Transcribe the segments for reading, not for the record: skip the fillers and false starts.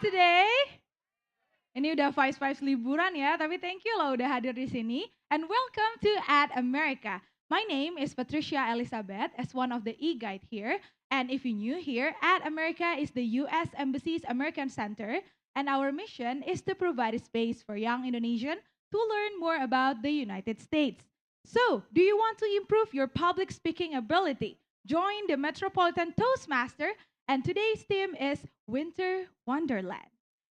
today? Ini udah vibes-vibes liburan ya, tapi thank you loh udah hadir di sini. And welcome to At America. My name is Patricia Elizabeth as one of the e-guide here. And if you're new here, At America is the US Embassy's American Center. And our mission is to provide a space for young Indonesian to learn more about the United States. So, do you want to improve your public speaking ability? Join the Metropolitan Toastmaster, and today's theme is Winter Wonderland.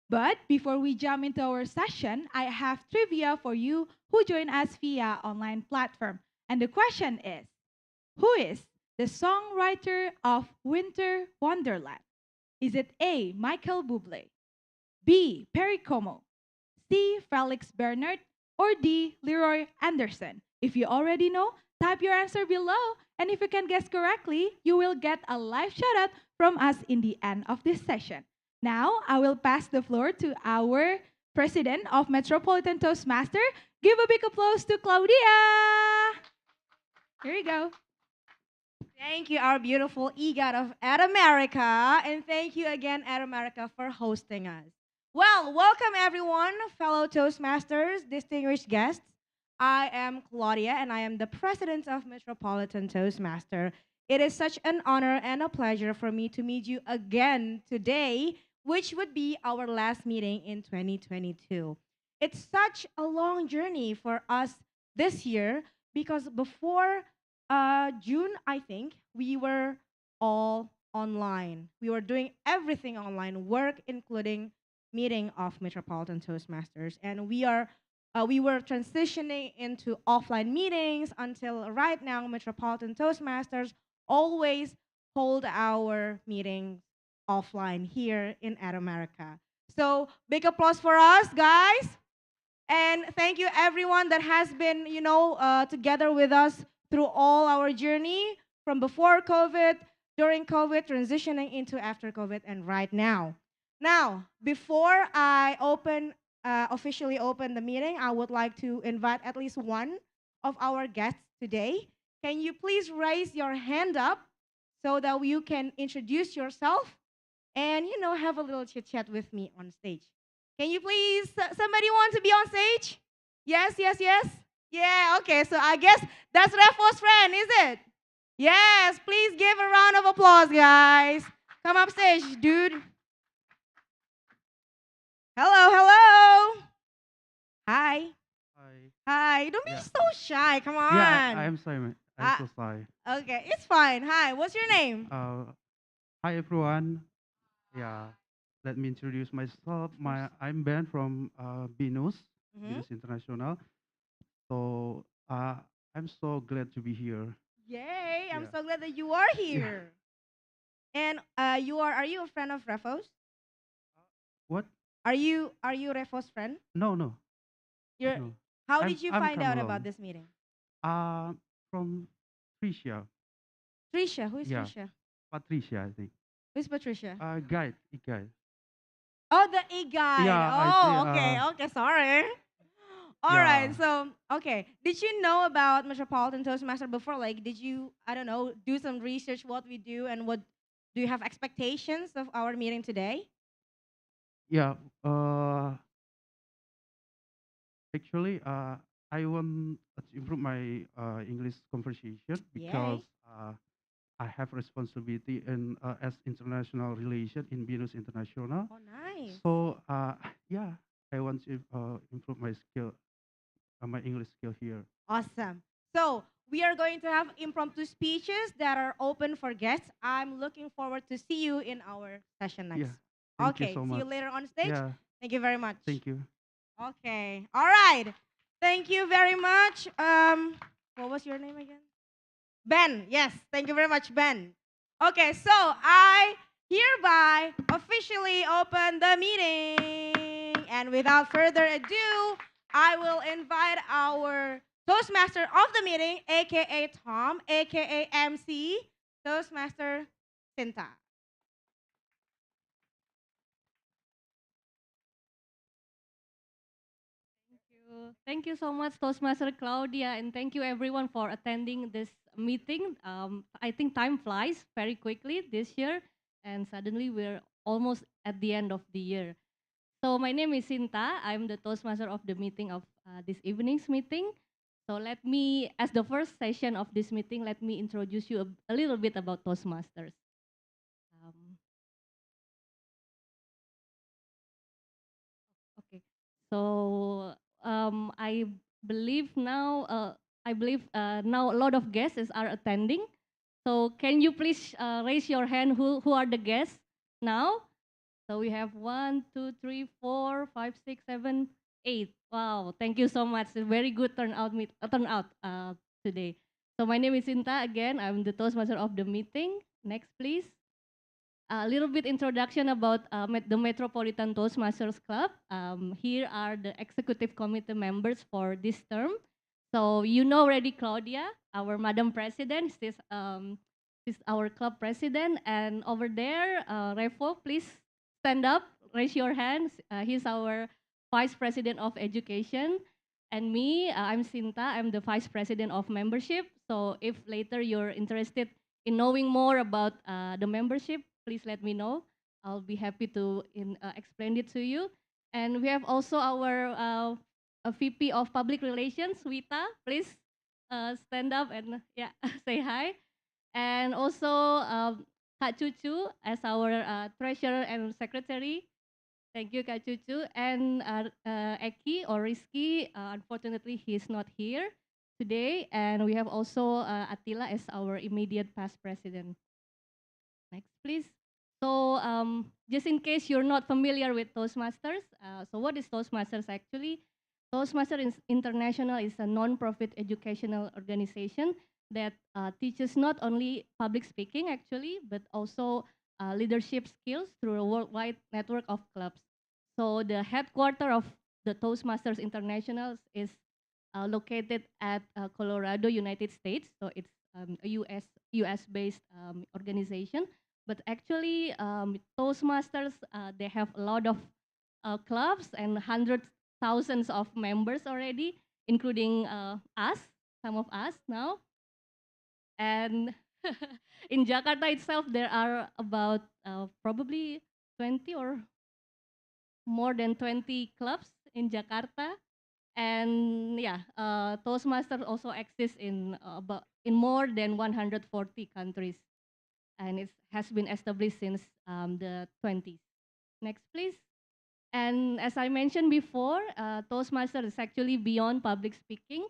But before we jump into our session, I have trivia for you who join us via online platform. And the question is, who is the songwriter of Winter Wonderland? Is it A, Michael Bublé, B, Perry Como, C, Felix Bernard, or D, Leroy Anderson? If you already know, type your answer below. And if you can guess correctly, you will get a live shout out from us in the end of this session. Now, I will pass the floor to our president of Metropolitan Toastmaster. Give a big applause to Claudia. Here you go. Thank you, our beautiful EGOT of At America, and thank you again, At America, for hosting us. Well, welcome everyone, fellow Toastmasters, distinguished guests. I am Claudia, and I am the president of Metropolitan Toastmaster. It is such an honor and a pleasure for me to meet you again today, which would be our last meeting in 2022. It's such a long journey for us this year because before June, I think, we were all online. We were doing everything online, work, including meeting of Metropolitan Toastmasters. And we were transitioning into offline meetings until right now, Metropolitan Toastmasters always hold our meetings offline here in At America. So big applause for us, guys. And thank you everyone that has been, together with us through all our journey from before COVID, during COVID, transitioning into after COVID, and right now. Now, before I officially open the meeting, I would like to invite at least one of our guests today. Can you please raise your hand up so that you can introduce yourself and, have a little chit chat with me on stage? Can you please, somebody want to be on stage? Yes, yes, yes. Yeah, okay, so I guess that's Refo's friend, is it? Yes, please give a round of applause, guys. Come up stage, dude. Hello, hello. Hi. Hi. Hi. Don't be Yeah. so shy. Come on. Yeah, I'm sorry, man. I'm Ah, so sorry. okay, it's fine. Hi, what's your name? Hi everyone. Yeah, let me introduce myself. I'm Ben from Mhm. Binus International. So I'm so glad to be here. Yay, I'm Yeah. so glad that you are Yeah. here. And are you a friend of Refo's? What? Are you Refo's friend? No, no, You're no. How I'm did you I'm find come out about along. this meeting? From Tricia. Trisha, who is Yeah, Trisha? Patricia, I think. Who's Patricia? Guide. Oh, the e-guide. Yeah, I think. Oh, okay, okay, sorry. All Yeah. right, so, okay. Did you know about Metropolitan Toastmaster before? Like, did you, I don't know, do some research what we do and what do you have expectations of our meeting today? Yeah. Uh, Actually, I want to improve my English conversation because Yay. I have responsibility in as international relation in Venus International. Oh, nice. So yeah, I want to improve my skill, my English skill here. Awesome. So, we are going to have impromptu speeches that are open for guests. I'm looking forward to see you in our session next. Yeah, thank you Okay, so see you much. later on stage. Yeah, Thank you very much. thank you. Okay. All right. Thank you very much. What was your name again? Ben. Yes. Thank you very much, Ben. Okay, so I hereby officially open the meeting. And without further ado, I will invite our Toastmaster of the meeting, aka Tom, aka MC, Toastmaster Sinta. You. Thank you so much, Toastmaster Claudia, and thank you everyone for attending this meeting. I think time flies very quickly this year, and suddenly we're almost at the end of the year. So my name is Sinta. I'm the Toastmaster of the meeting of this evening's meeting. So let me, as the first session of this meeting, let me introduce you a little bit about Toastmasters. Um, okay. So I believe now, now a lot of guests are attending. So can you please raise your hand who are the guests now? So we have 1, 2, 3, 4, 5, 6, 7, 8. Wow, thank you so much. A very good turnout today. So my name is Sinta again. I'm the Toastmaster of the meeting. Next, please. A little bit introduction about the Metropolitan Toastmasters Club. Here are the executive committee members for this term. So you know already Claudia, our Madam President. She's our club president. And over there, Refo, please stand up, raise your hands. He's our Vice President of Education. And me, I'm Sinta. I'm the Vice President of Membership. So if later you're interested in knowing more about the membership, please let me know. I'll be happy to explain it to you. And we have also our VP of Public Relations, Wita. Please stand up and yeah, say hi. And also Kak Cucu as our Treasurer and Secretary. Thank you, Kak Cucu. And Eki or Rizky, unfortunately, he's not here today. And we have also Attila as our immediate past president. Next, please. So just in case you're not familiar with Toastmasters, so what is Toastmasters actually? Toastmasters International is a non-profit educational organization that teaches not only public speaking actually, but also leadership skills through a worldwide network of clubs. So the headquarters of the Toastmasters International is located at Colorado, United States. So it's a US based organization. But actually, Toastmasters they have a lot of clubs and hundreds, thousands of members already, including us, some of us now. And in Jakarta itself, there are about probably 20 or more than 20 clubs in Jakarta. And yeah, Toastmasters also exists in more than 140 countries, and it has been established since the 20s. Next, please. And as I mentioned before, Toastmasters is actually beyond public speaking.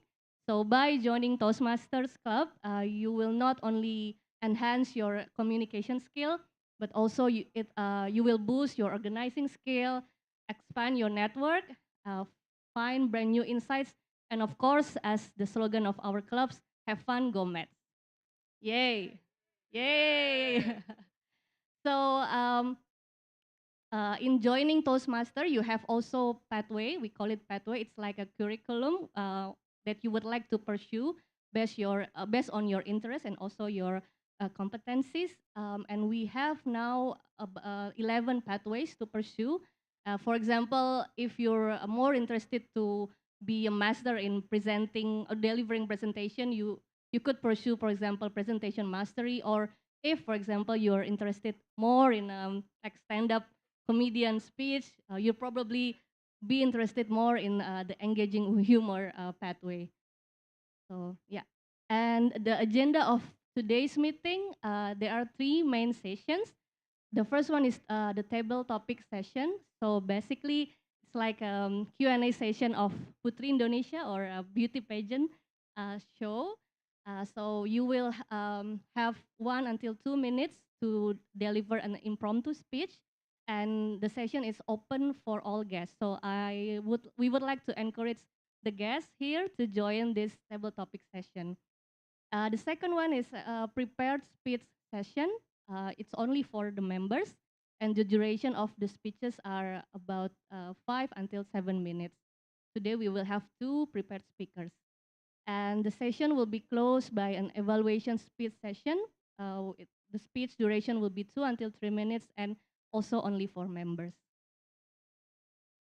So by joining Toastmasters Club, you will not only enhance your communication skill, but also you will boost your organizing skill, expand your network, find brand new insights, and of course, as the slogan of our clubs, have fun, go Mets. Yay! Yay! So in joining Toastmaster, you have also pathway. We call it pathway. It's like a curriculum that you would like to pursue based on your interest and also your competencies. And we have now 11 pathways to pursue. For example, if you're more interested to be a master in presenting or delivering presentation, you could pursue, for example, presentation mastery. Or if, for example, you're interested more in like stand-up comedian speech, you'll probably be interested more in the engaging humor pathway. So yeah, and the agenda of today's meeting, there are 3 main sessions. The first one is the table topic session. So basically, it's like Q&A session of Putri Indonesia or a beauty pageant show. So you will have 1 until 2 minutes to deliver an impromptu speech, and the session is open for all guests. So we would like to encourage the guests here to join this table topic session. The second one is a prepared speech session. It's only for the members, and the duration of the speeches are about 5 until 7 minutes. Today we will have 2 prepared speakers. And the session will be closed by an evaluation speech session. The speech duration will be 2 until 3 minutes and also only for members.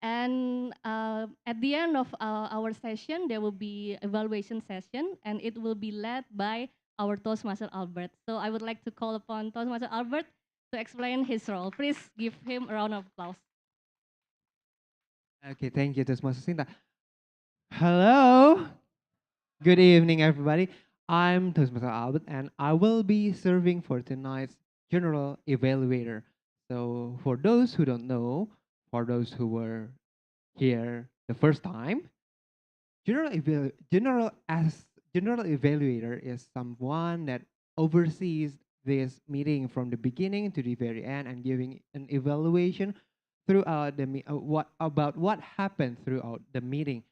And at the end of our session, there will be evaluation session, and it will be led by our Toastmaster Albert. So I would like to call upon Toastmaster Albert to explain his role. Please give him a round of applause. Okay, thank you, Toastmaster Sinta. Hello, good evening, everybody. I'm Toastmaster Albert, and I will be serving for tonight's General Evaluator. So, for those who don't know, for those who were here the first time, General Evaluator is someone that oversees this meeting from the beginning to the very end and giving an evaluation throughout what happened throughout the meeting.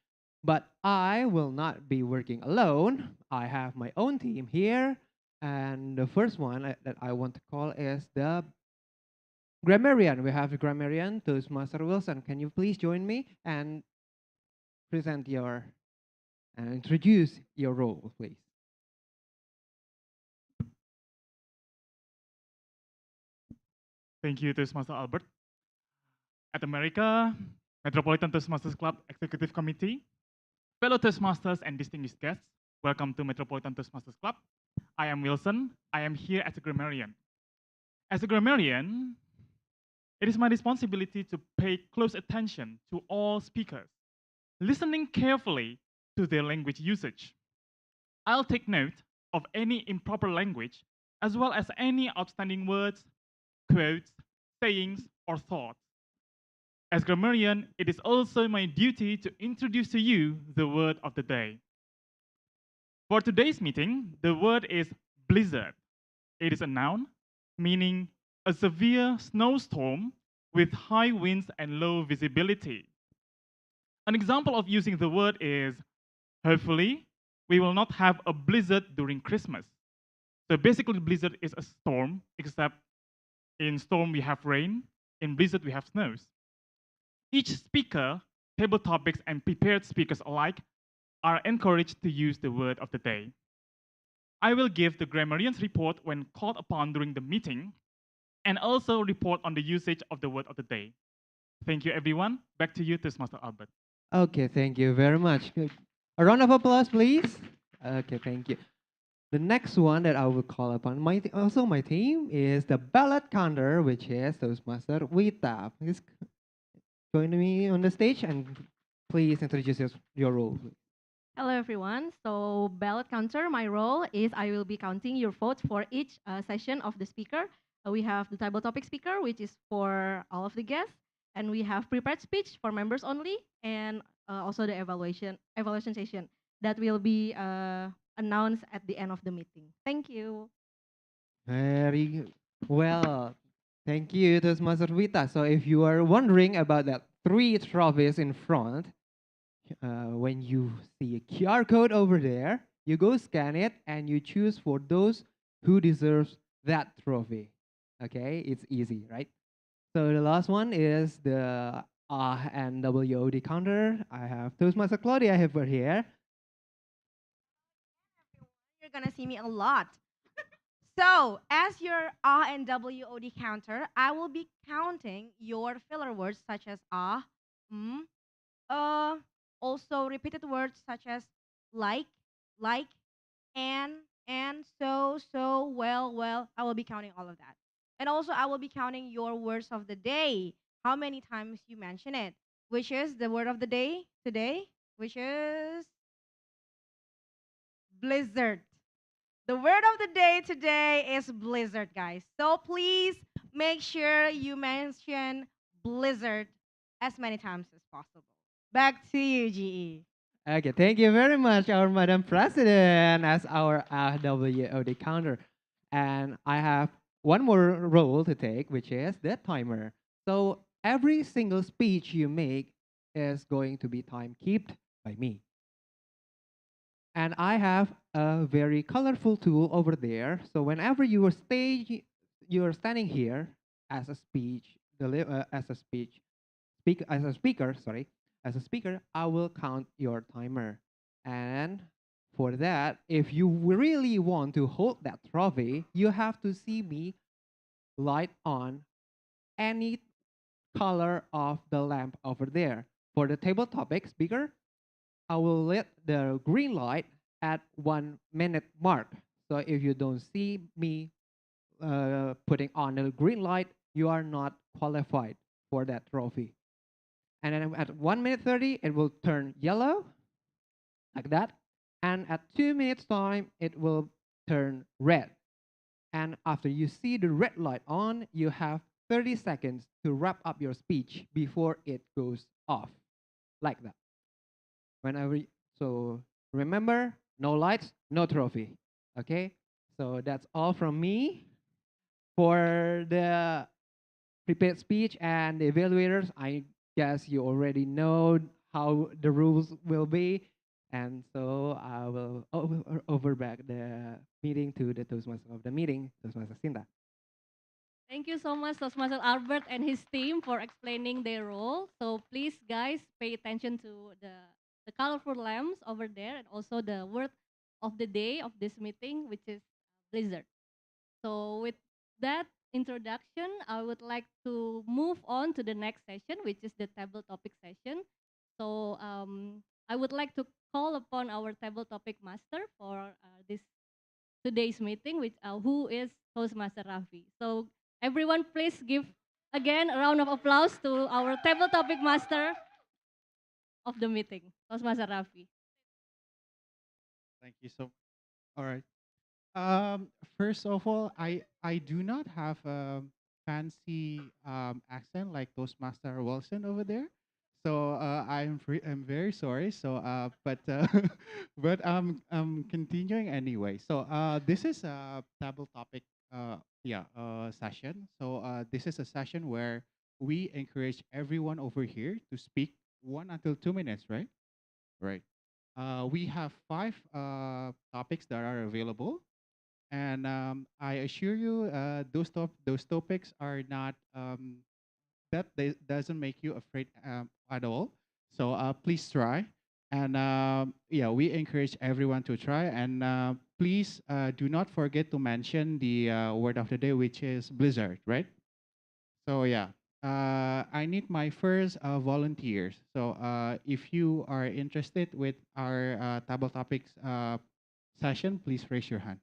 But I will not be working alone. I have my own team here, and the first one that I want to call is the grammarian. We have the grammarian, Toastmaster Wilson. Can you please join me and present your and introduce your role, please? Thank you, Toastmaster Albert. At America, Metropolitan Toastmasters Club Executive Committee, fellow Toastmasters and distinguished guests, welcome to Metropolitan Toastmasters Club. I am Wilson. I am here as a grammarian. As a grammarian, it is my responsibility to pay close attention to all speakers, listening carefully to their language usage. I'll take note of any improper language as well as any outstanding words, quotes, sayings, or thoughts. As grammarian, it is also my duty to introduce to you the word of the day. For today's meeting, the word is blizzard. It is a noun meaning a severe snowstorm with high winds and low visibility. An example of using the word is hopefully we will not have a blizzard during Christmas. So basically, blizzard is a storm, except in storm we have rain, in blizzard we have snows. Each speaker, table topics, and prepared speakers alike are encouraged to use the word of the day. I will give the grammarian's report when called upon during the meeting and also report on the usage of the word of the day. Thank you, everyone. Back to you, Toastmaster Albert. Okay, thank you very much. Good. A round of applause, please. Okay, thank you. The next one that I will call upon, also my team, is the ballot counter, which is Toastmaster Wita. Please join me on the stage and please introduce your role. Hello, everyone. So, ballot counter, my role is I will be counting your votes for each session of the speaker. We have the table topic speaker, which is for all of the guests, and we have prepared speech for members only, and also the evaluation session that will be announced at the end of the meeting. Thank you. Very well. Thank you, Toastmaster Wita. So if you are wondering about that three trophies in front, when you see a QR code over there, you go scan it and you choose for those who deserves that trophy. Okay, it's easy, right? So the last one is the and WOD counter. I have Toastmaster Claudia over here. You're gonna see me a lot. So, as your ah and WOD counter, I will be counting your filler words such as uh, also repeated words such as like, and, so, well. I will be counting all of that. And also, I will be counting your words of the day. How many times you mention it? Which is the word of the day today, which is blizzard. The word of the day today is blizzard, guys. So please make sure you mention blizzard as many times as possible. Back to you, GE. Okay, thank you very much, our Madam President, as our WOD counter. And I have one more role to take, which is the timer. So every single speech you make is going to be time kept by me. And I have a very colorful tool over there. So whenever you are standing here as a as a speaker, I will count your timer. And for that, if you really want to hold that trophy, you have to see me light on any color of the lamp over there. For the table topic speaker, I will let the green light at 1 minute mark. So if you don't see me putting on a green light, you are not qualified for that trophy. And then at 1 minute 30, it will turn yellow like that. And at 2 minutes time, it will turn red. And after you see the red light on, you have 30 seconds to wrap up your speech before it goes off, like that. Whenever, so remember, no lights, no trophy. Okay, so that's all from me for the prepared speech and the evaluators. I guess you already know how the rules will be. And so I will overback the meeting to the Toastmaster of the meeting, Toastmaster Sinta. Thank you so much, Toastmaster Albert and his team for explaining their role. So please, guys, pay attention to the colorful lamps over there and also the word of the day of this meeting, which is blizzard. So with that introduction, I would like to move on to the next session, which is the table topic session. So I would like to call upon our table topic master for this today's meeting, which who is Toastmaster Rafi. So everyone, please give again a round of applause to our table topic master of the meeting, Toastmaster Rafi. Thank you so. All right. First of all, I do not have a fancy accent like Toastmaster Wilson over there. So I'm very sorry. So but I'm continuing anyway. So this is a table topic session. So this is a session where we encourage everyone over here to speak 1 until 2 minutes, right? Right. We have five topics that are available, and I assure you, those topics are not doesn't make you afraid at all. So please try, and yeah, we encourage everyone to try. And please do not forget to mention the word of the day, which is blizzard, right? So yeah, I need my first volunteers. So if you are interested with our table topics session, please raise your hand.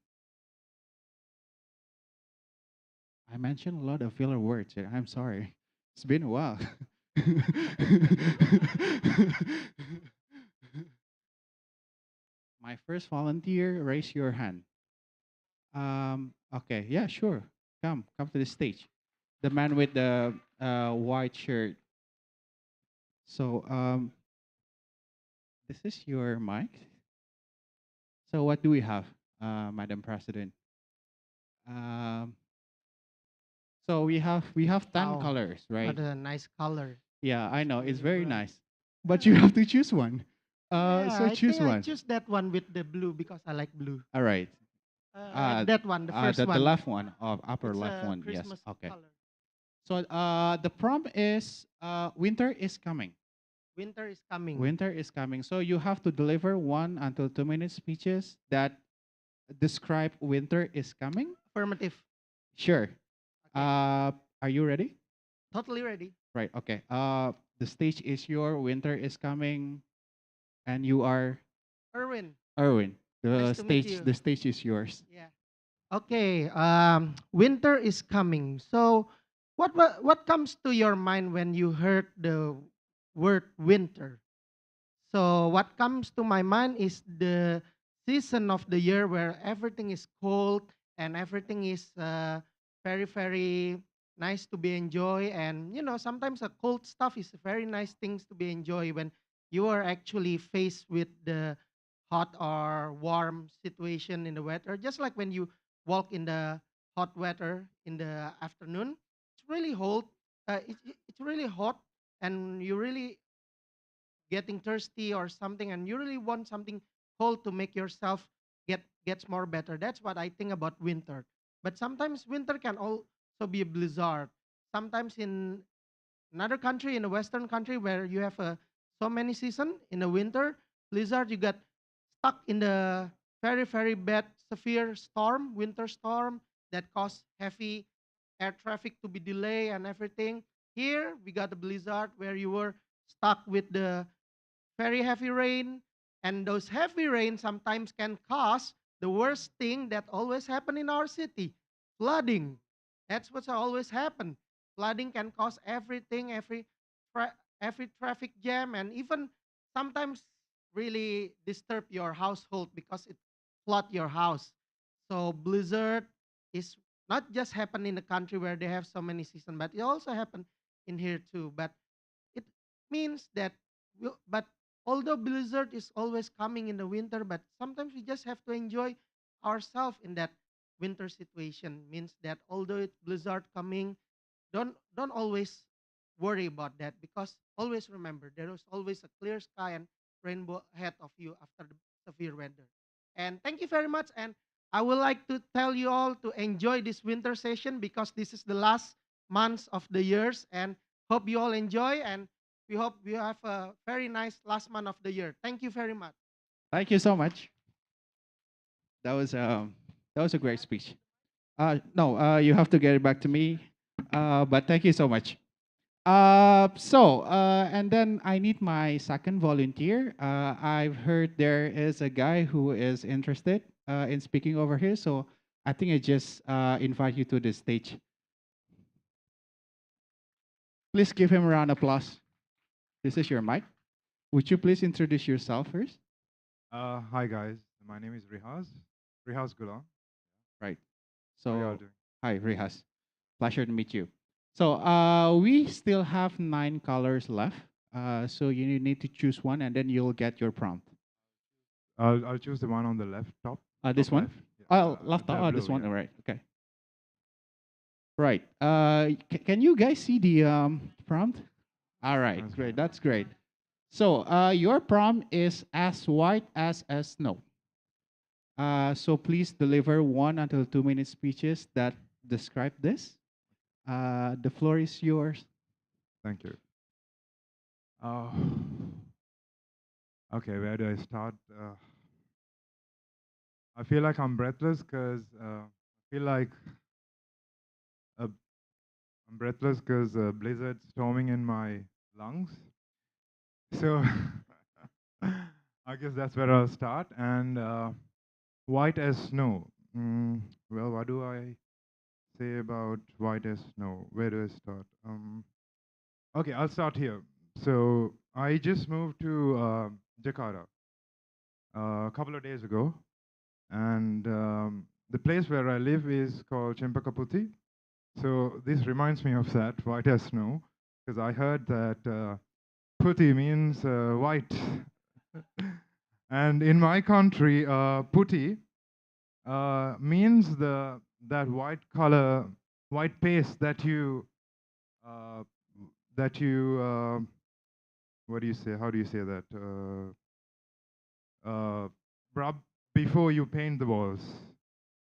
I mentioned a lot of filler words. I'm sorry. It's been a while. My first volunteer, raise your hand. Okay, yeah, sure. Come to the stage. The man with the white shirt. So, this is your mic. So, what do we have, Madam President? Um, so we have 10 Wow, colors, right? what a nice color. Yeah, I know it's Really very bright. nice, but you have to choose one. Yeah, So I choose think I one. choose that one with the blue because I like blue. All right. That one, the first The one. left one, upper It's left a one. Yes. Christmas Okay. color. So the prompt is winter is coming. Winter is coming. Winter is coming. So you have to deliver 1 until 2 minute speeches that describe winter is coming. Affirmative. Sure. Okay. Are you ready? Totally ready. Right. Okay. The stage is your winter is coming, and you are Erwin, Erwin. nice to meet you. The stage is yours. Yeah. Okay. Winter is coming. So, what comes to your mind when you heard the word winter? So, what comes to my mind is the season of the year where everything is cold and everything is very, very nice to be enjoy. And sometimes a cold stuff is very nice things to be enjoy when you are actually faced with the hot or warm situation in the weather. Just like when you walk in the hot weather in the afternoon, it's really hot. It's really hot, and you really getting thirsty or something, and you really want something cold to make yourself gets more better. That's what I think about winter. But sometimes winter can also be a blizzard. Sometimes in another country, in a western country where you have so many season, in the winter blizzard, you get stuck in the very, very bad severe storm, winter storm, that cause heavy air traffic to be delayed and everything. Here we got the blizzard where you were stuck with the very heavy rain, and those heavy rain sometimes can cause the worst thing that always happen in our city, flooding. That's what's always happen. Flooding can cause everything, every traffic jam, and even sometimes really disturb your household because it flood your house. So blizzard is not just happen in the country where they have so many seasons, but it also happen in here too. But it means that, but although blizzard is always coming in the winter, but sometimes we just have to enjoy ourselves in that winter situation. Means that although it blizzard coming, don't always worry about that, because always remember there is always a clear sky and rainbow ahead of you after the severe weather. And thank you very much. And I would like to tell you all to enjoy this winter session, because this is the last months of the years, and hope you all enjoy, and we hope you have a very nice last month of the year. Thank you very much. Thank you so much. That was that was a great speech. No, you have to get it back to me. But thank you so much. And then I need my second volunteer. I've heard there is a guy who is interested in speaking over here, so I think I just invite you to the stage. Please give him a round of applause. This is your mic. Would you please introduce yourself first? Hi guys, my name is Rihaz Gulam. Right. How are you all So, doing? hi, Rihas. Pleasure to meet you. So, we still have 9 colors left. So you need to choose one, and then you'll get your prompt. I'll choose the one on the left top. This top one? left. Yeah, Oh, left. the Oh, this blue, one. yeah. All right. Okay. Right. Can you guys see the prompt? All right. That's Great. good. That's great. So, your prompt is as white as snow. So please deliver 1 until 2 minute speeches that describe this. The floor is yours. Thank you. Uh, okay, where do I start? I feel like I'm breathless because I feel like uh, I'm breathless because blizzard storming in my lungs. So I guess that's where I'll start. And white as snow. Well, what do I say about white as snow? Where do I start? Okay, I'll start here. So I just moved to Jakarta a couple of days ago, and the place where I live is called Cempaka Putih. So this reminds me of that, white as snow, because I heard that Putih means white. And in my country, Putih means that white color, white paste uh, that you what do you say? How do you say that? Rub before you paint the walls.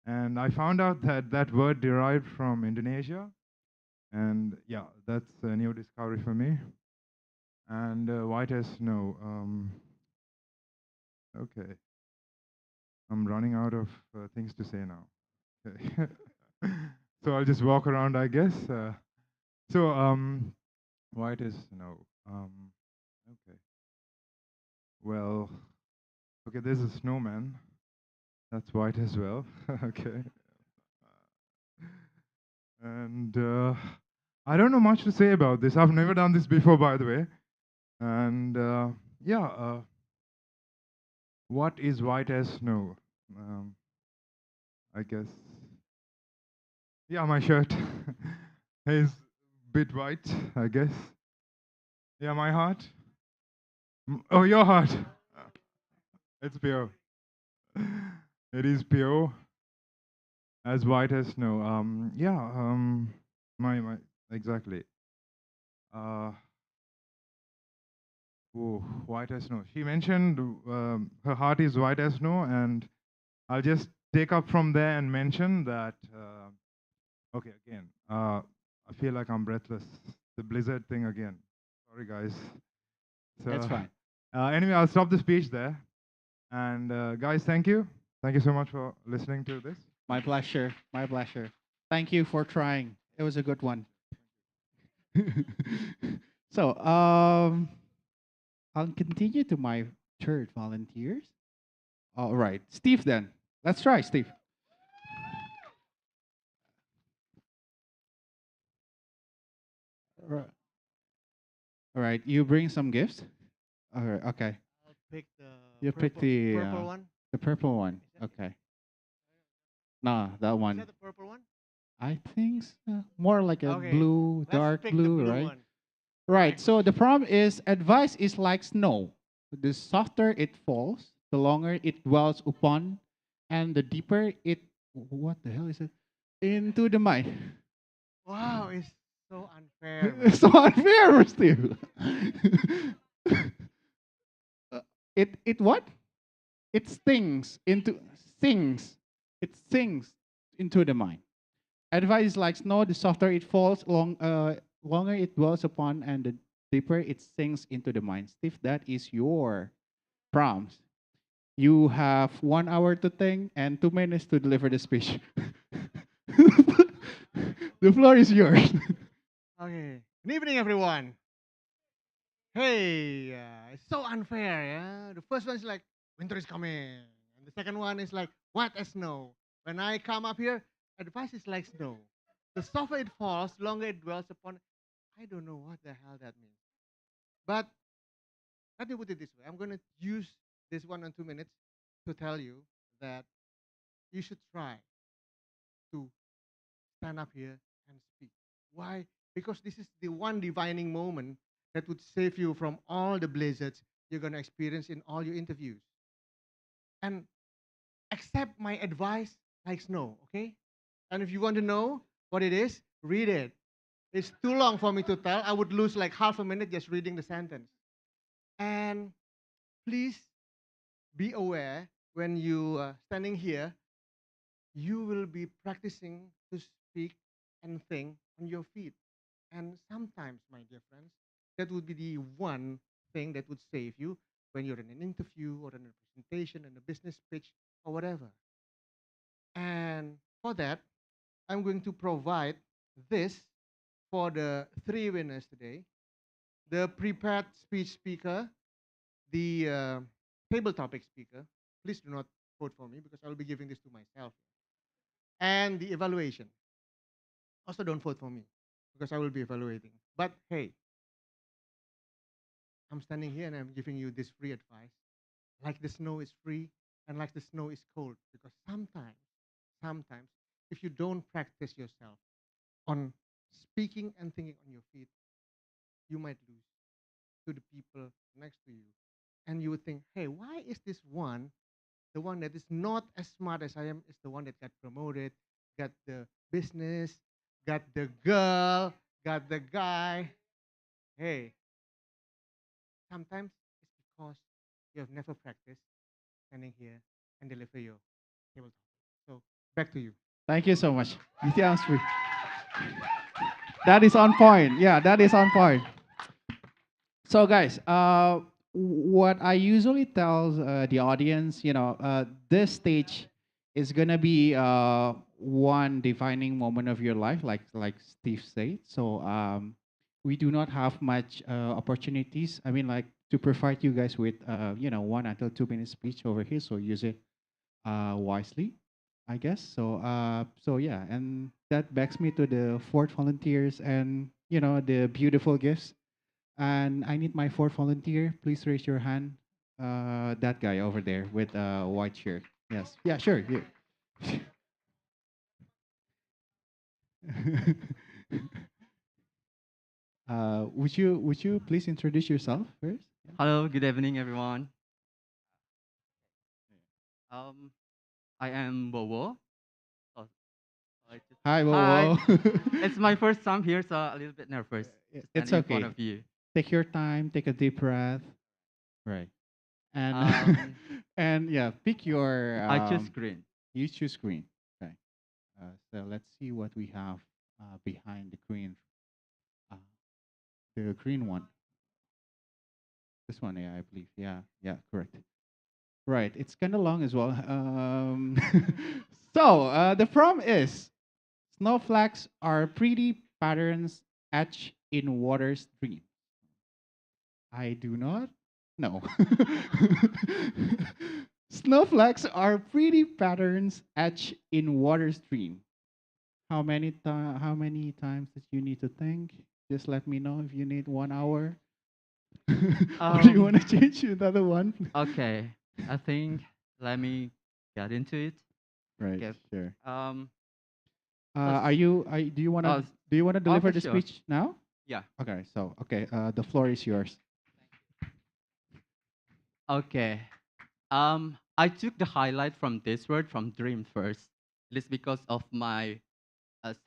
And I found out that that word derived from Indonesia, and yeah, that's a new discovery for me. And white as snow. Okay, I'm running out of things to say now. Okay. So I'll just walk around, I guess. So white as snow. Okay. Well, okay, there's a snowman. That's white as well. Okay. And I don't know much to say about this. I've never done this before, by the way. And yeah, what is white as snow? I guess. Yeah, my shirt is a bit white, I guess. Yeah, my heart. Oh, your heart. It's pure. It is pure, as white as snow. Yeah. My exactly. Uh, oh, white as snow. She mentioned her heart is white as snow, and I'll just take up from there and mention that. Okay, again. I feel like I'm breathless. The blizzard thing again. Sorry, guys. That's So, fine. anyway, I'll stop the speech there. And guys, thank you. Thank you so much for listening to this. My pleasure. My pleasure. Thank you for trying. It was a good one. So, I'll continue to my third volunteers. All right, Steve. Then let's try, Steve. Ri- All right, you bring some gifts. All right, okay. I'll pick You pick the purple one. the purple one. Okay. No, that Is one. that the purple one? I think so. More like a Okay. blue, Let's dark pick the blue, blue right? one. Right. So the problem is advice is like snow. The softer it falls, the longer it dwells upon, and the deeper it. What the hell is it? Into the mind. Wow, it's so unfair, It's man. so unfair, Steve. It what? It stings. It sinks into the mind. Advice is like snow. The softer it falls, longer it dwells upon, and the deeper it sinks into the mind. Steve, that is your prompts. You have 1 hour to think and 2 minutes to deliver the speech. The floor is yours. Okay. Good evening, everyone. Hey, it's so unfair, yeah. The first one is like, winter is coming. And the second one is like, what as snow? When I come up here, advice is like snow. The softer it falls, the longer it dwells upon. I don't know what the hell that means. But let me put it this way. I'm going to use this 1 and 2 minutes to tell you that you should try to stand up here and speak. Why? Because this is the one defining moment that would save you from all the blizzards you're going to experience in all your interviews. And accept my advice like snow, okay? And if you want to know what it is, read it. It's too long for me to tell. I would lose like half a minute just reading the sentence. And please be aware when you are standing here, you will be practicing to speak and think on your feet. And sometimes, my dear friends, that would be the one thing that would save you when you're in an interview or in a presentation, in a business pitch, or whatever. And for that, I'm going to provide this for the three winners today: the prepared speech speaker, the table topic speaker. Please do not vote for me because I will be giving this to myself. And the evaluation. Also, don't vote for me because I will be evaluating. But hey, I'm standing here and I'm giving you this free advice. Like the snow is free and like the snow is cold. Because sometimes, if you don't practice yourself on speaking and thinking on your feet, you might lose to the people next to you. And you would think, hey, why is this one, the one that is not as smart as I am, is the one that got promoted, got the business, got the girl, got the guy? Hey, sometimes it's because you have never practiced standing here and deliver your table topic. So back to you. Thank you so much. That is on point. Yeah, that is on point. So, guys, what I usually tell the audience, this stage is gonna be one defining moment of your life, like Steve said. So, we do not have much opportunities. I mean, like to provide you guys with 1 until 2 minute speech over here. So use it wisely, I guess. So yeah, and that backs me to the fourth volunteers and the beautiful gifts. And I need my fourth volunteer. Please raise your hand. That guy over there with a white shirt. Yes. Yeah. Sure. You. Would you please introduce yourself first? Hello, good evening, everyone. Um, I am Bobo. Oh, Hi, hi. Wowo. It's my first time here, so a little bit nervous to It's stand in front okay. of you. Take your time. Take a deep breath. Right. And Um, and yeah, pick your. I choose green. You choose green. Okay. So let's see what we have behind the green. Uh, the green one. This one, yeah, I believe. Yeah, yeah, correct. Right. It's kind of long as well. So the prompt is: snowflakes are pretty patterns etched in water stream. I do not know. Snowflakes are pretty patterns etched in water stream. How many times that you need to think? Just let me know if you need 1 hour. Or do you want to change to another one? Okay, I think let me get into it. Right, Okay. sure. Let's- Do you want to uh, deliver okay, the sure. speech now? Yeah. Okay, the floor is yours. Okay. I took the highlight from this word from dream first. It is because of my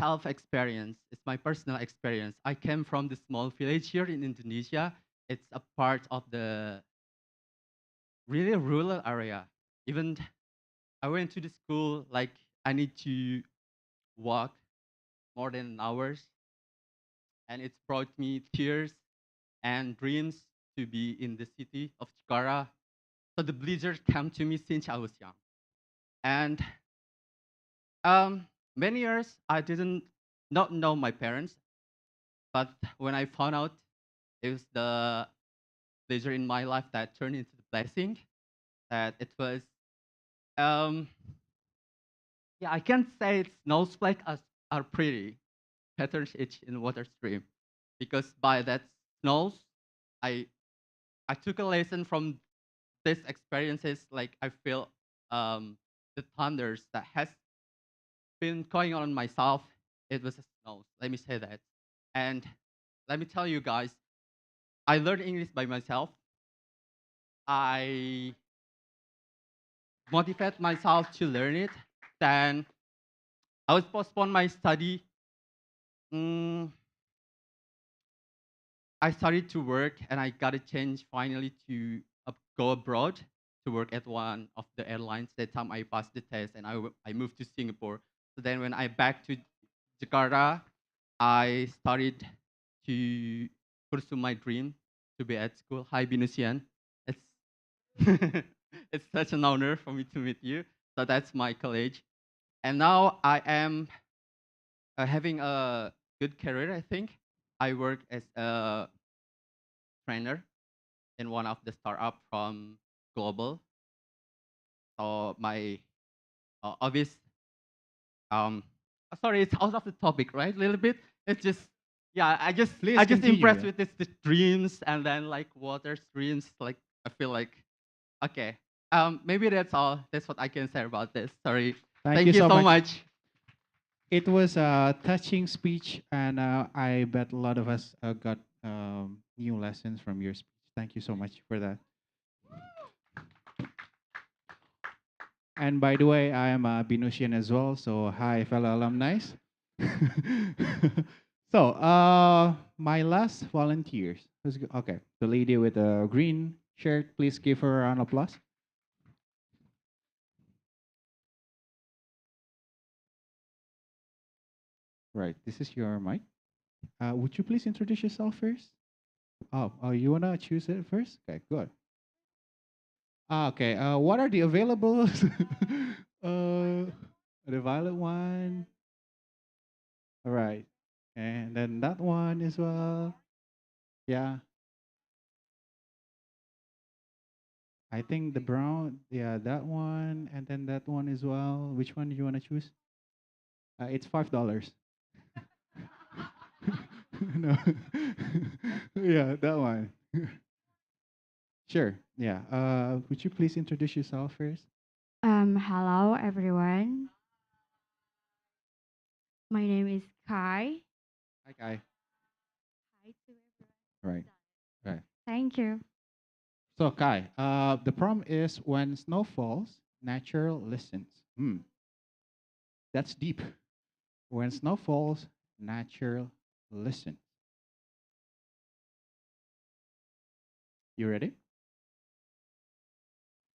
self experience. It's my personal experience. I came from the small village here in Indonesia. It's a part of the really rural area. Even I went to the school like I need to walk more than an hours, and it's brought me tears and dreams to be in the city of Chikara. So the blizzard came to me since I was young, and um, many years I didn't not know my parents, but when I found out it was the blizzard in my life that turned into the blessing, that it was um, yeah, I can't say it's snowflake as are pretty patterns each in water stream, because by that snows, I I took a lesson from these experiences. Like I feel the thunders that has been going on myself. It was a snow. Let me say that, and let me tell you guys, I learned English by myself. I motivate myself to learn it. Then I was postpone my study. Mm, I started to work and I got a chance finally to go abroad to work at one of the airlines. That time I passed the test and I moved to Singapore. So then when I back to Jakarta, I started to pursue my dream to be at school. Hi, Binusian. It's it's such an honor for me to meet you. So that's my college. And now I am having a good career, I think. I work as a trainer in one of the startup from global. So my obvious sorry, it's out of the topic, right? A little bit. It's just yeah, Please I just continue. impressed Yeah. with this the dreams and then like water streams. Like I feel like okay. Maybe that's all. That's what I can say about this. Sorry. Thank you You so so much. much. It was a touching speech, and I bet a lot of us got new lessons from your speech. Thank you so much for that. And by the way, I am a Binusian as well, so hi, fellow alumni. So, my last volunteers. Okay, the lady with the green shirt, please give her a round of applause. Right, this is your mic. Would you please introduce yourself first? Oh, you wanna choose it first? Okay, good. Okay, what are the availables? The violet one. All right, and then that one as well. Yeah, I think the brown. Yeah, that one, and then that one as well. Which one do you wanna choose? It's $5. No. Yeah, that one. Sure. Yeah. Would you please introduce yourself first? Hello everyone. My name is Kai. Hi, Kai. Hi to Right. Right. Thank you. So, Kai, the prompt is when snow falls, nature listens. That's deep. When snow falls, nature listens. You ready?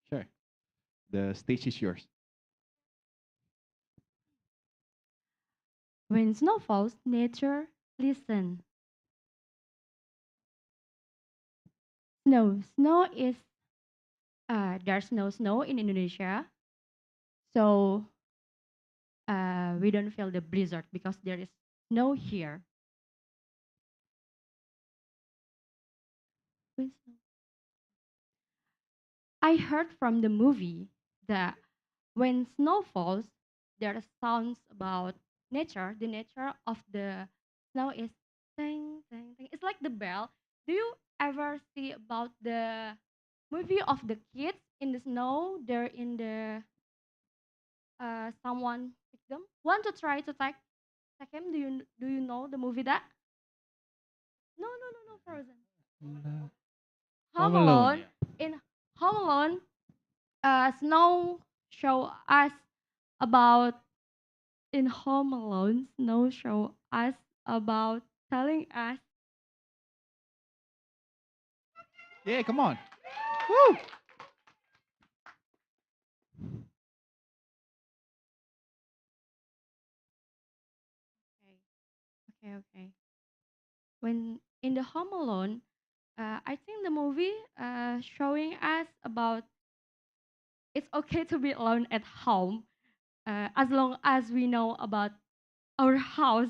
Sure. The stage is yours. When snow falls, nature listen. Snow is there's no snow in Indonesia, so we don't feel the blizzard because there is snow here. When snow- I heard from the movie that when snow falls, there are sounds about nature. The nature of the snow is Ting, ting, ting. It's like the bell. Do you ever see about the movie of the kids in the snow? They're in the someone pick them. Want to try to take him? Do you know the movie that? No, no, no, no, Frozen. No. Home Home Alone. Alone. In Home Alone, Snow show us about in Home Alone. Snow show us about telling us. Yeah, come on. Woo! Okay, okay, okay. When in the Home Alone, I think the movie showing us about it's okay to be alone at home as long as we know about our house.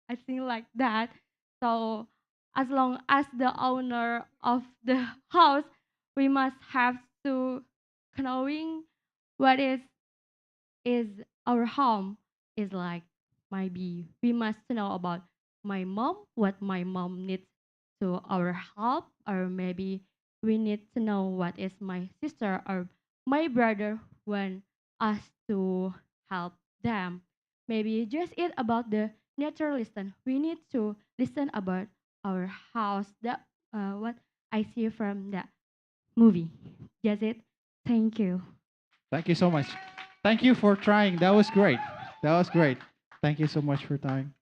I think like that. So as long as the owner of the house, we must have to knowing what is our home is like. Maybe we must know about my mom, what my mom needs to our help, or maybe we need to know what is my sister or my brother want us to help them. Maybe just it about the nature listen. We need to listen about our house. That what I see from the movie. Just it. Thank you. Thank you so much. Thank you for trying. That was great. That was great. Thank you so much for trying.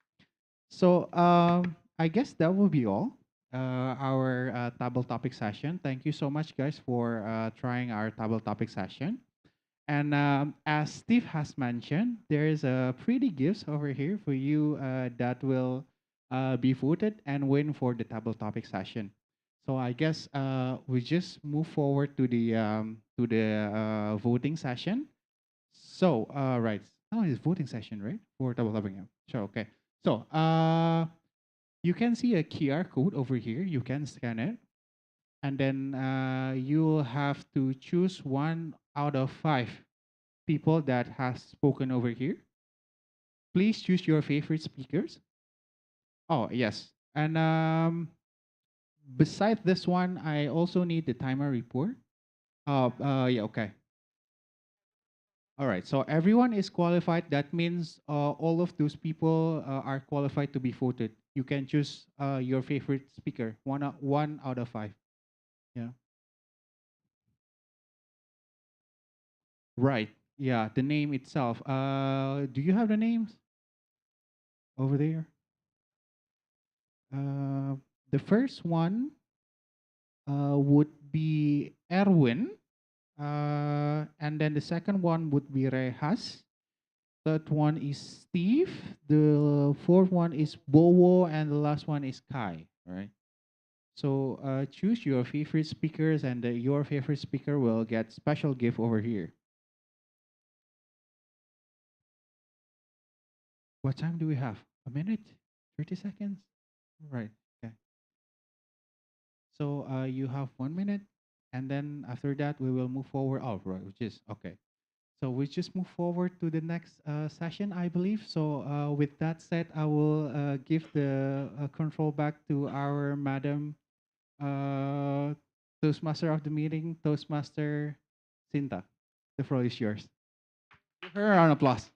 So I guess that will be all. Our table topic session. Thank you so much, guys, for trying our table topic session. And as Steve has mentioned, there is a pretty gifts over here for you that will be voted and win for the table topic session. So I guess we just move forward to the voting session. So right now is voting session, right? For table topic. Yeah. Sure. Okay. So you can see a QR code over here. You can scan it, and then you will have to choose one out of five people that has spoken over here. Please choose your favorite speakers. Oh, yes. And beside this one, I also need the timer report. Yeah, okay. All right. So everyone is qualified. That means all of those people are qualified to be voted. You can choose your favorite speaker, one out of five. Yeah. Right. Yeah. The name itself. Do you have the names over there? Uh, the first one would be Erwin. And then the second one would be Rehas. Third one is Steve. The fourth one is Bowo. And the last one is Kai. All right. So choose your favorite speakers, and your favorite speaker will get special gift over here. What time do we have? A minute? 30 seconds? Right. Okay. So you have 1 minute, and then after that we will move forward. Oh, right, which is okay. So we just move forward to the next session, I believe. So with that said, I will give the control back to our Madam Toastmaster of the meeting, Toastmaster Sinta. The floor is yours. Give her a round of applause.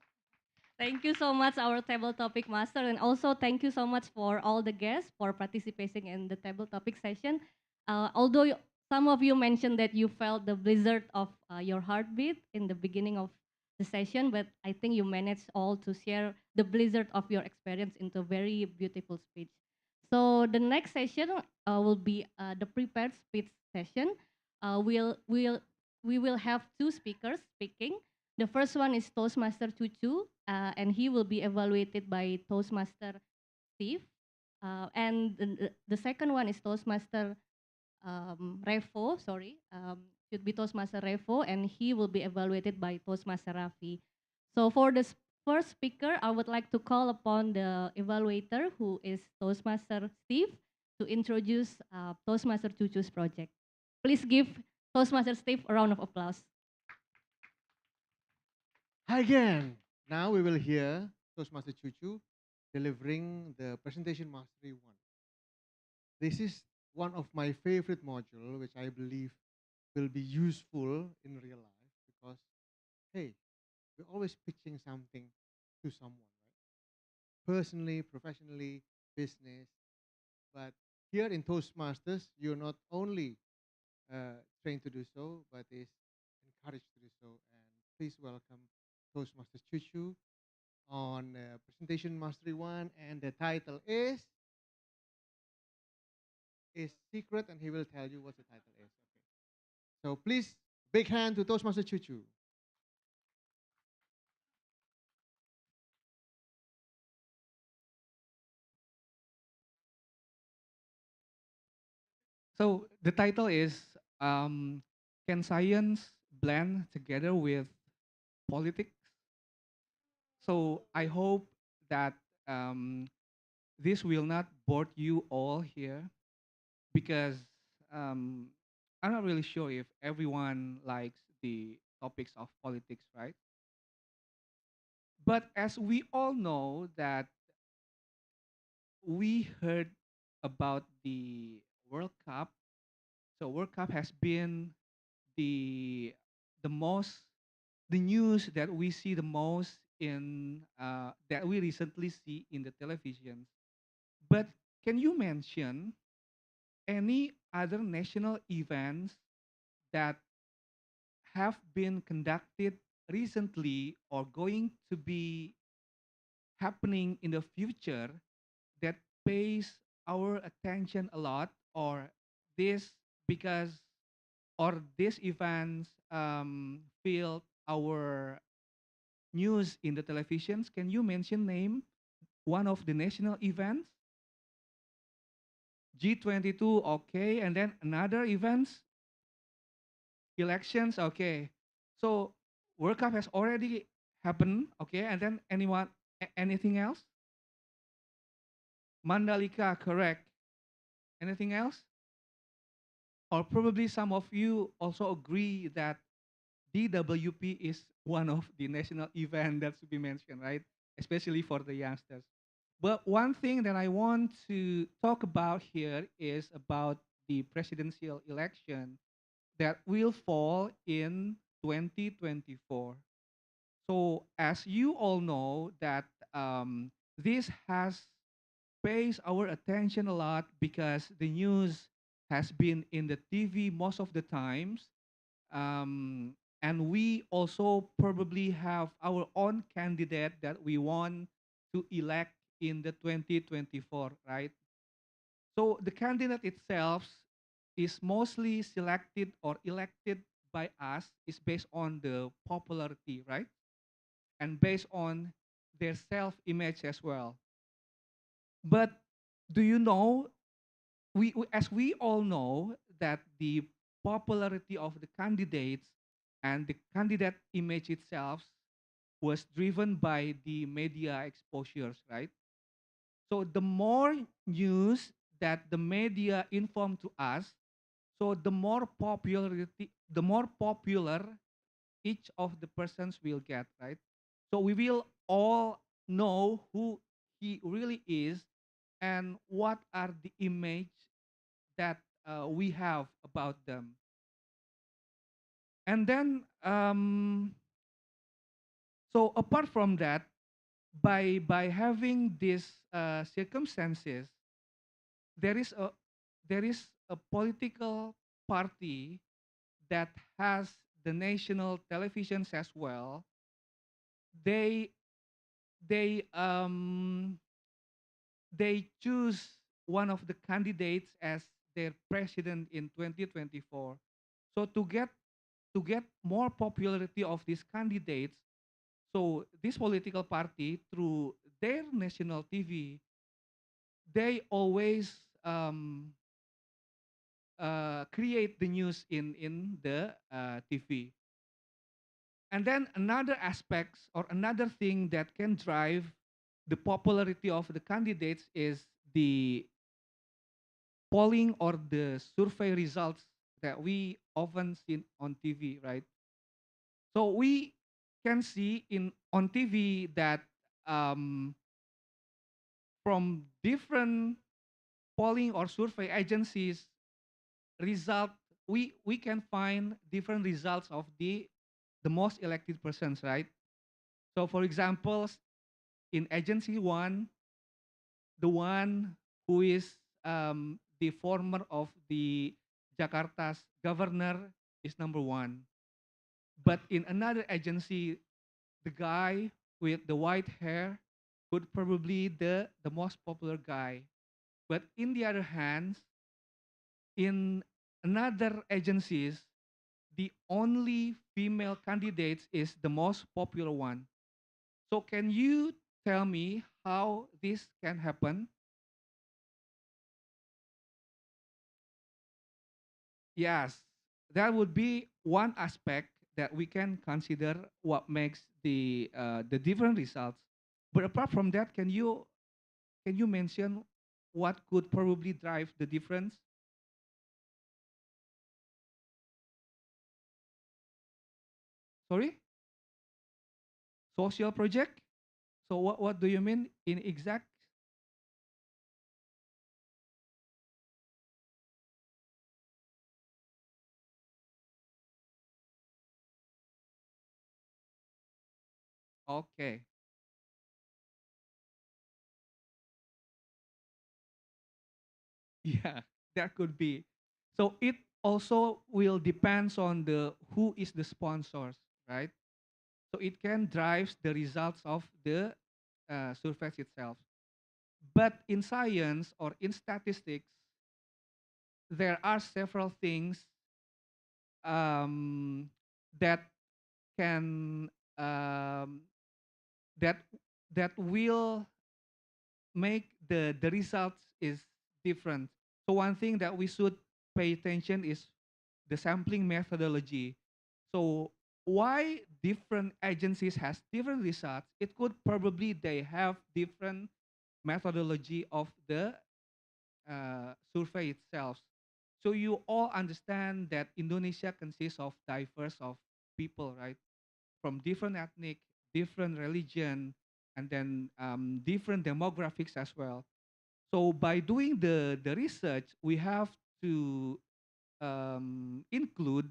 Thank you so much, our table topic master, and also thank you so much for all the guests for participating in the table topic session. Although some of you mentioned that you felt the blizzard of your heartbeat in the beginning of the session, but I think you managed all to share the blizzard of your experience into a very beautiful speech. So the next session will be the prepared speech session. We will have two speakers speaking. The first one is Toastmaster Cucu, and he will be evaluated by Toastmaster Steve. And the second one is Toastmaster Revo, sorry, should be Toastmaster Revo, and he will be evaluated by Toastmaster Rafi. So for the first speaker, I would like to call upon the evaluator, who is Toastmaster Steve, to introduce Toastmaster Cucu's project. Please give Toastmaster Steve a round of applause. Hi again. Now we will hear Toastmaster Chuchu delivering the presentation mastery one. This is one of my favorite module, which I believe will be useful in real life because, hey, we're always pitching something to someone, right? Personally, professionally, business. But here in Toastmasters, you're not only trained to do so, but is encouraged to do so. And please welcome Toastmasters Chuchu on Presentation Mastery 1. And the title is Secret, and he will tell you what the title is. Okay. So please, big hand to Toastmaster Chuchu. So the title is Can Science Blend Together with Politics? So I hope that um, this will not bore you all here because um, I'm not really sure if everyone likes the topics of politics, right? But as we all know that we heard about the World Cup. So World Cup has been the the most the news that we see the most in that we recently see in the television. But can you mention any other national events that have been conducted recently or going to be happening in the future that pays our attention a lot, or this because or these events feel our news in the televisions? Can you mention name one of the national events? G22, okay, and then another events, elections, okay. So World Cup has already happened, okay, and then anything else? Mandalika, correct. Anything else? Or probably some of you also agree that DWP is one of the national event that should be mentioned, right? Especially for the youngsters. But one thing that I want to talk about here is about the presidential election that will fall in 2024. So as you all know that this has pays our attention a lot because the news has been in the TV most of the times. Um, and we also probably have our own candidate that we want to elect in the 2024, right? So the candidate itself is mostly selected or elected by us is based on the popularity, right? And based on their self-image as well. But do you know, as we all know, that the popularity of the candidates and the candidate image itself was driven by the media exposures, right? So the more news that the media inform to us, so the more popular each of the persons will get, right? So we will all know who he really is and what are the image that we have about them. And then, so apart from that, by having these circumstances, there is a political party that has the national televisions as well. They they um they choose one of the candidates as their president in 2024. So to get more popularity of these candidates, so this political party through their national TV, they always create the news in the TV. And then another aspects or another thing that can drive the popularity of the candidates is the polling or the survey results that we often see on TV, right? So we can see in on TV that um, from different polling or survey agencies result, we can find different results of the most elected persons, right? So for example, in agency one, the one who is the former of the Jakarta's governor is number one. But in another agency, the guy with the white hair could probably the most popular guy. But in the other hand, in another agencies, the only female candidates is the most popular one. So can you tell me how this can happen? Yes, that would be one aspect that we can consider what makes the different results. But apart from that, can you mention what could probably drive the difference? Sorry, social project. So what do you mean in exact? Okay, yeah, that could be. So it also will depends on the who is the sponsors, right? So it can drive the results of the surface itself. But in science or in statistics, there are several things um, that can that that will make the results is different. So one thing that we should pay attention is the sampling methodology. So why different agencies has different results? It could probably they have different methodology of the survey itself. So you all understand that Indonesia consists of diverse of people, right? From different ethnic, different religion, and then different demographics as well. So by doing the research, we have to include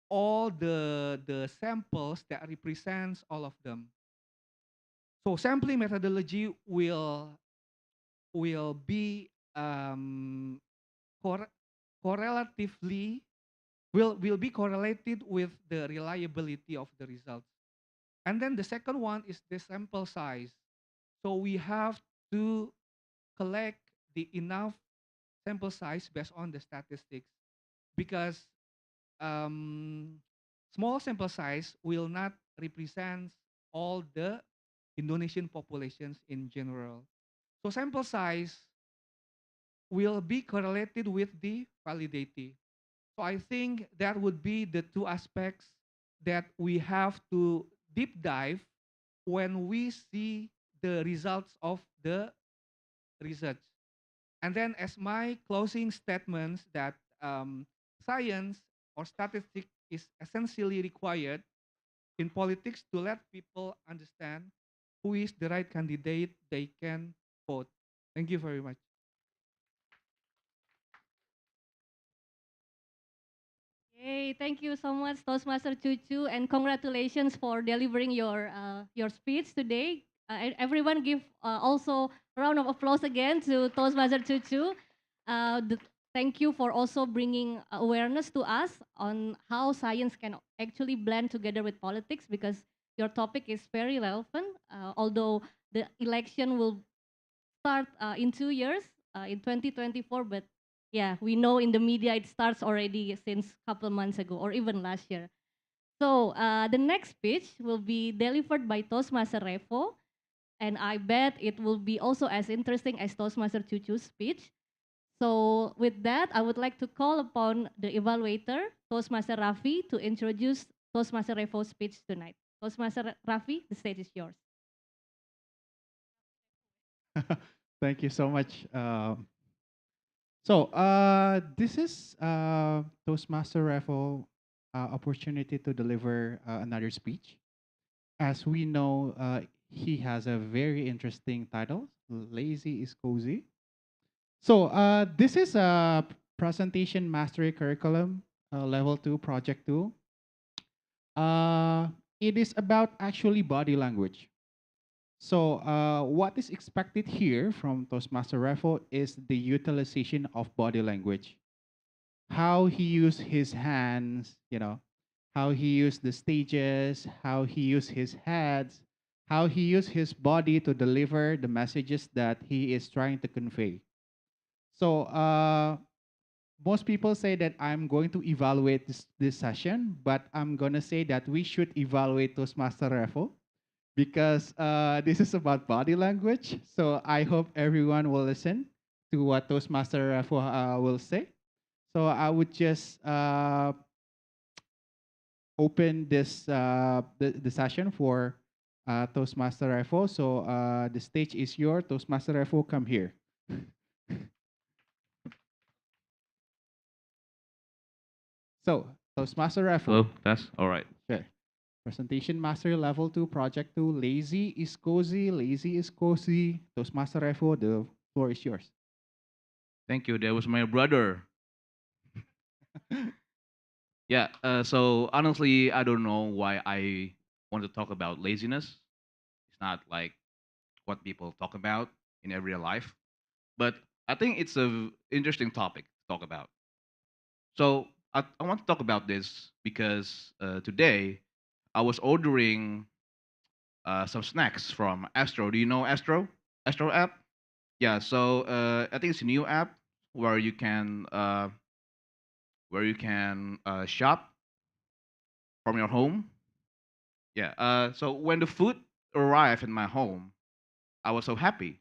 all the samples that represents all of them. So sampling methodology will be cor- correlatively will be correlated with the reliability of the results. And then the second one is the sample size. So we have to collect the enough sample size based on the statistics because um, small sample size will not represent all the Indonesian populations in general. So sample size will be correlated with the validity. So I think that would be the two aspects that we have to deep dive when we see the results of the research. And then as my closing statements that science or statistics is essentially required in politics to let people understand who is the right candidate they can vote. Thank you very much. Yay, thank you so much, Toastmaster Cucu, and congratulations for delivering your speech today. Everyone give also a round of applause again to Toastmaster Cucu. Thank you for also bringing awareness to us on how science can actually blend together with politics because your topic is very relevant. Although the election will start in 2 years, in 2024, but yeah, we know in the media it starts already since a couple months ago or even last year. So the next speech will be delivered by Toastmaster Revo, and I bet it will be also as interesting as Toastmaster Cucu's speech. So with that, I would like to call upon the evaluator, Toastmaster Raffi, to introduce Toastmaster Revo's speech tonight. Toastmaster Raffi, the stage is yours. Thank you so much. This is Toastmaster Raffle opportunity to deliver another speech. As we know, he has a very interesting title, Lazy is Cozy. So this is a presentation mastery curriculum, level 2, project 2. It is about actually body language. So what is expected here from Toastmaster Raffle is the utilization of body language. How he used his hands, how he used the stages, how he used his heads, how he used his body to deliver the messages that he is trying to convey. So most people say that I'm going to evaluate this session, but I'm going to say that we should evaluate Toastmaster Raffle because this is about body language. So I hope everyone will listen to what Toastmaster Raffle will say. So I would just open the session for Toastmaster Raffle. So the stage is yours. Toastmaster Raffle, come here. So Toastmaster Raffle. Hello, that's all right. Sure. Presentation Master Level 2, Project 2. Lazy is cozy. Lazy is cozy. Toastmaster Raffle, the floor is yours. Thank you. That was my brother. Yeah. So honestly, I don't know why I want to talk about laziness. It's not like what people talk about in everyday life, but I think it's a interesting topic to talk about. So I want to talk about this because today I was ordering some snacks from Astro. Do you know Astro? Astro app? Yeah. So I think it's a new app where you can shop from your home. Yeah. So when the food arrived in my home, I was so happy.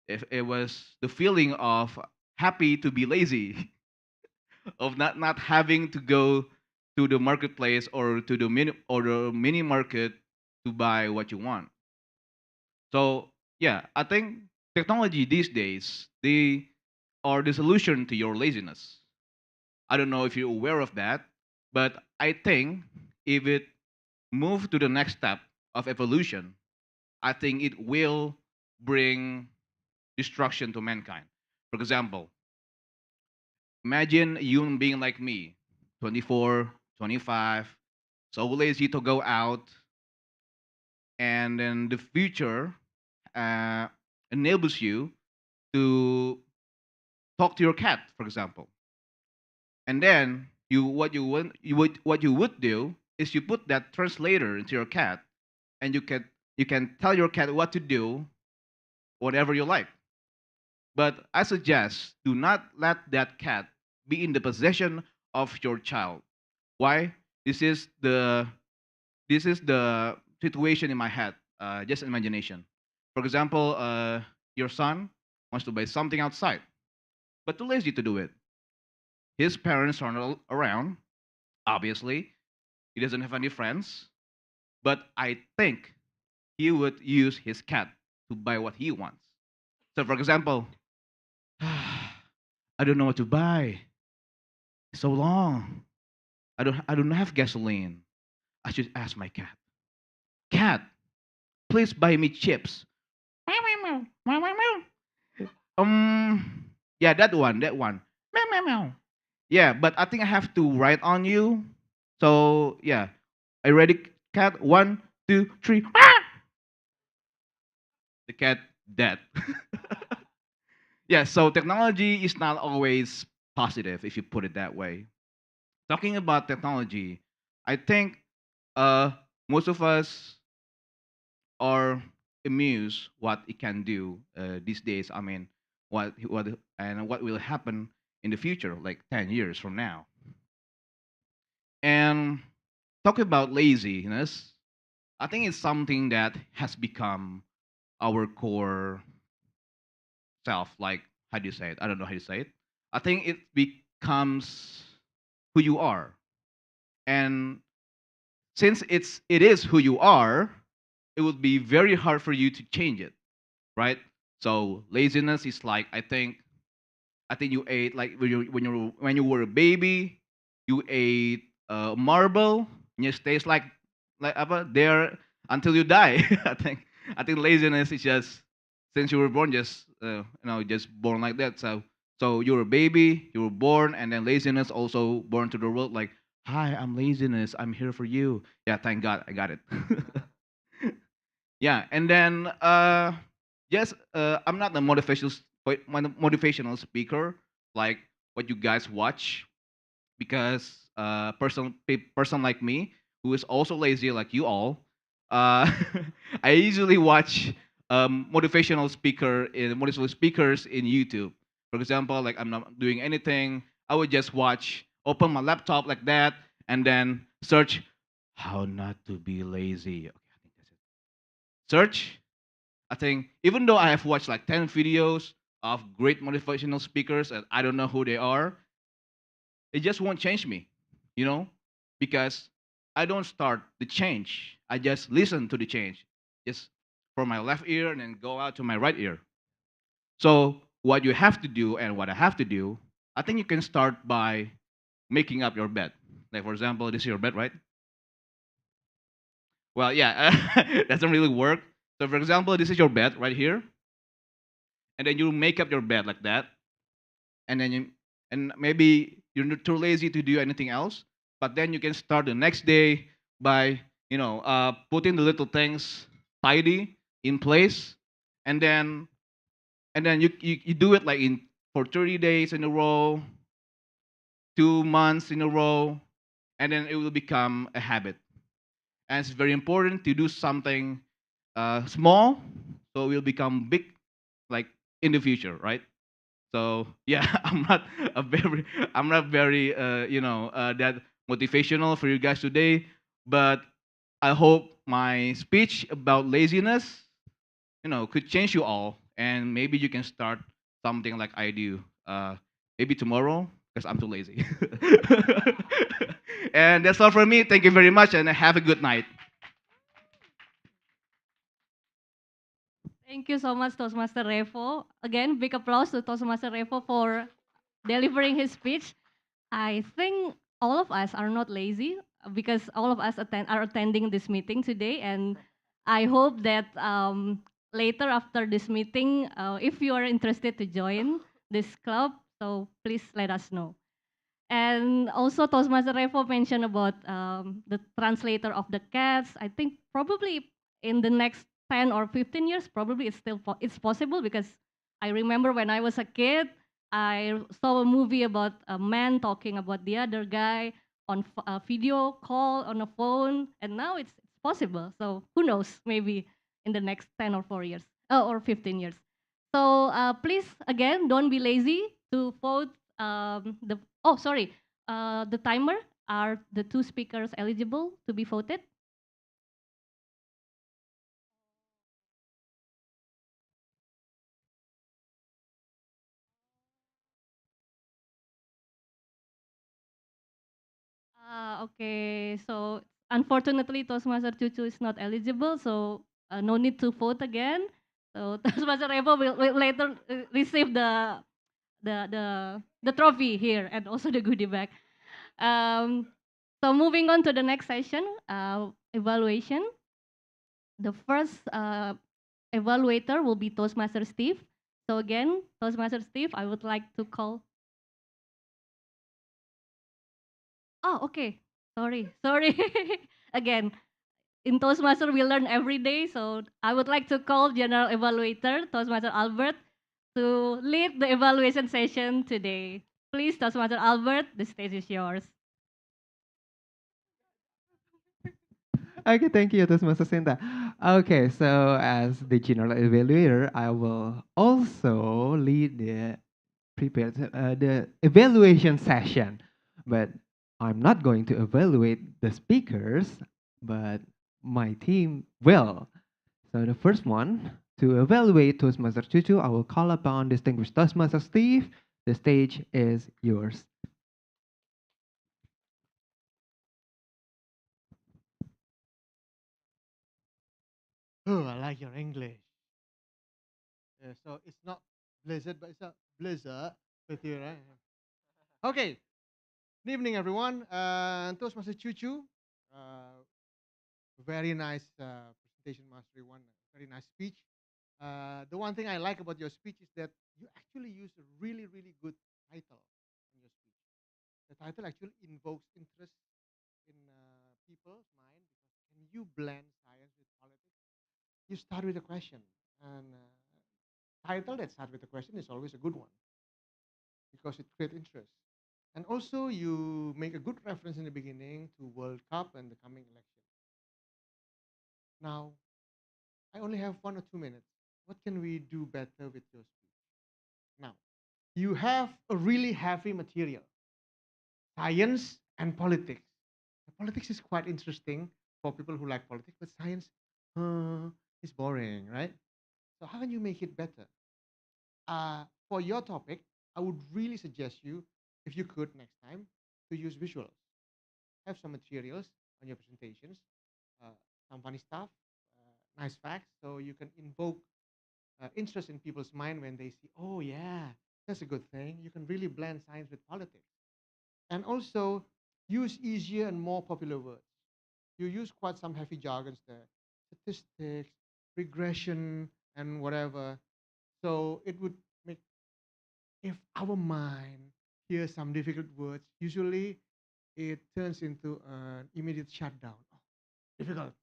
If it was the feeling of happy to be lazy, of not having to go to the marketplace or to the mini market to buy what you want. So yeah, I think technology these days they are the solution to your laziness. I don't know if you're aware of that, but I think if it move to the next step of evolution, I think it will bring destruction to mankind. For example, imagine a human being like me, 24, 25, so lazy to go out, and then the future uh, enables you to talk to your cat, for example. And then what you would do is you put that translator into your cat, and you can tell your cat what to do, whatever you like. But I suggest do not let that cat be in the possession of your child. Why? This is the this is the situation in my head. Just imagination. For example, your son wants to buy something outside, but too lazy to do it. His parents are not around. Obviously, he doesn't have any friends. But I think he would use his cat to buy what he wants. So, for example, I don't know what to buy. It's so long. I don't have gasoline. I should ask my cat. Cat, please buy me chips. Yeah, that one, that one. Meow, meow, meow. Yeah, but I think I have to write on you. So yeah, are you ready, cat? One, two, three. The cat dead. Yeah, so technology is not always positive if you put it that way. Talking about technology, I think uh, most of us are amused what it can do these days. I mean, what will happen in the future, like 10 years from now. And talking about laziness, I think it's something that has become our core self. Like, how do you say it? I don't know how you say it. I think it becomes who you are. And since it is who you are, it would be very hard for you to change it, right? So laziness is like I think you ate like when you were a baby, you ate marble, and it stays like there until you die. I think laziness is just since you were born just just born like that. So you're a baby, you were born, and then laziness also born to the world. Like, hi, I'm laziness. I'm here for you. Yeah, thank God, I got it. Yeah, and then yes, I'm not a motivational speaker like what you guys watch, because person like me who is also lazy like you all, uh, I usually watch motivational speakers in YouTube. For example, like I'm not doing anything, I would just open my laptop like that, and then search how not to be lazy. Okay, I think that's it. Search. I think even though I have watched like 10 videos of great motivational speakers and I don't know who they are, it just won't change me, you know, because I don't start the change. I just listen to the change, just from my left ear and then go out to my right ear. So what you have to do and what I have to do, I think you can start by making up your bed. Like for example, this is your bed, right? Well, yeah, doesn't really work. So for example, this is your bed right here, and then you make up your bed like that, and then and maybe you're not too lazy to do anything else, but then you can start the next day by putting the little things tidy in place, and then you do it like in for 30 days in a row, 2 months in a row, and then it will become a habit. And it's very important to do something small so it will become big, like in the future, right? So yeah, I'm not very, that motivational for you guys today. But I hope my speech about laziness, could change you all, and maybe you can start something like I do. Maybe tomorrow, because I'm too lazy. And that's all from me. Thank you very much, and have a good night. Thank you so much, Toastmaster Revo. Again, big applause to Toastmaster Revo for delivering his speech. I think all of us are not lazy because all of us are attending this meeting today, and I hope that later after this meeting, if you are interested to join this club, so please let us know. And also Toastmaster Revo mentioned about the translator of the cats. I think probably in the next 10 or 15 years, probably it's possible because I remember when I was a kid, I saw a movie about a man talking about the other guy on a video call on a phone, and now it's possible. So who knows? Maybe in the next 10 or 4 years, or 15 years. So please again, don't be lazy to vote the. Oh, sorry. The timer. Are the two speakers eligible to be voted? Okay. So unfortunately, Toastmaster Cucu is not eligible, so no need to vote again. So Toastmaster Revo will later receive the trophy here and also the goodie bag. Um, so moving on to the next session, evaluation. The first evaluator will be Toastmaster Steve. So again, Toastmaster Steve, I would like to call. Oh, okay. Sorry. Again, in Toastmaster we learn every day. So I would like to call General Evaluator Toastmaster Albert to lead the evaluation session today. Please, Toastmaster Albert, the stage is yours. Okay, thank you, Toastmaster Sinta. Okay, so as the general evaluator, I will also lead the evaluation session, but I'm not going to evaluate the speakers, but my team will. So the first one to evaluate Toastmaster Tutu, I will call upon distinguished Toastmaster Steve. The stage is yours. Oh, I like your English. Yeah, so it's not blizzard, but it's a blizzard with you, right? Okay. Good evening, everyone. Toastmaster Chuchu. Very nice presentation, Mastery One. Very nice speech. The one thing I like about your speech is that you actually use a really, really good title in your speech. The title actually invokes interest in people's mind because can you blend science with politics? You start with a question, and title that starts with a question is always a good one because it creates interest. And also, you make a good reference in the beginning to World Cup and the coming election. Now, I only have 1 or 2 minutes. What can we do better with your speech? Now, you have a really heavy material, science and politics. The politics is quite interesting for people who like politics, but science is boring, right? So how can you make it better? For your topic, I would really suggest you, if you could next time, to use visuals. Have some materials on your presentations, uh, some funny stuff, nice facts, so you can invoke interest in people's mind when they see, oh yeah, that's a good thing. You can really blend science with politics. And also use easier and more popular words. You use quite some heavy jargons there, statistics, regression, and whatever. So it would make, if our mind hears some difficult words, usually it turns into an immediate shutdown. Oh, difficult.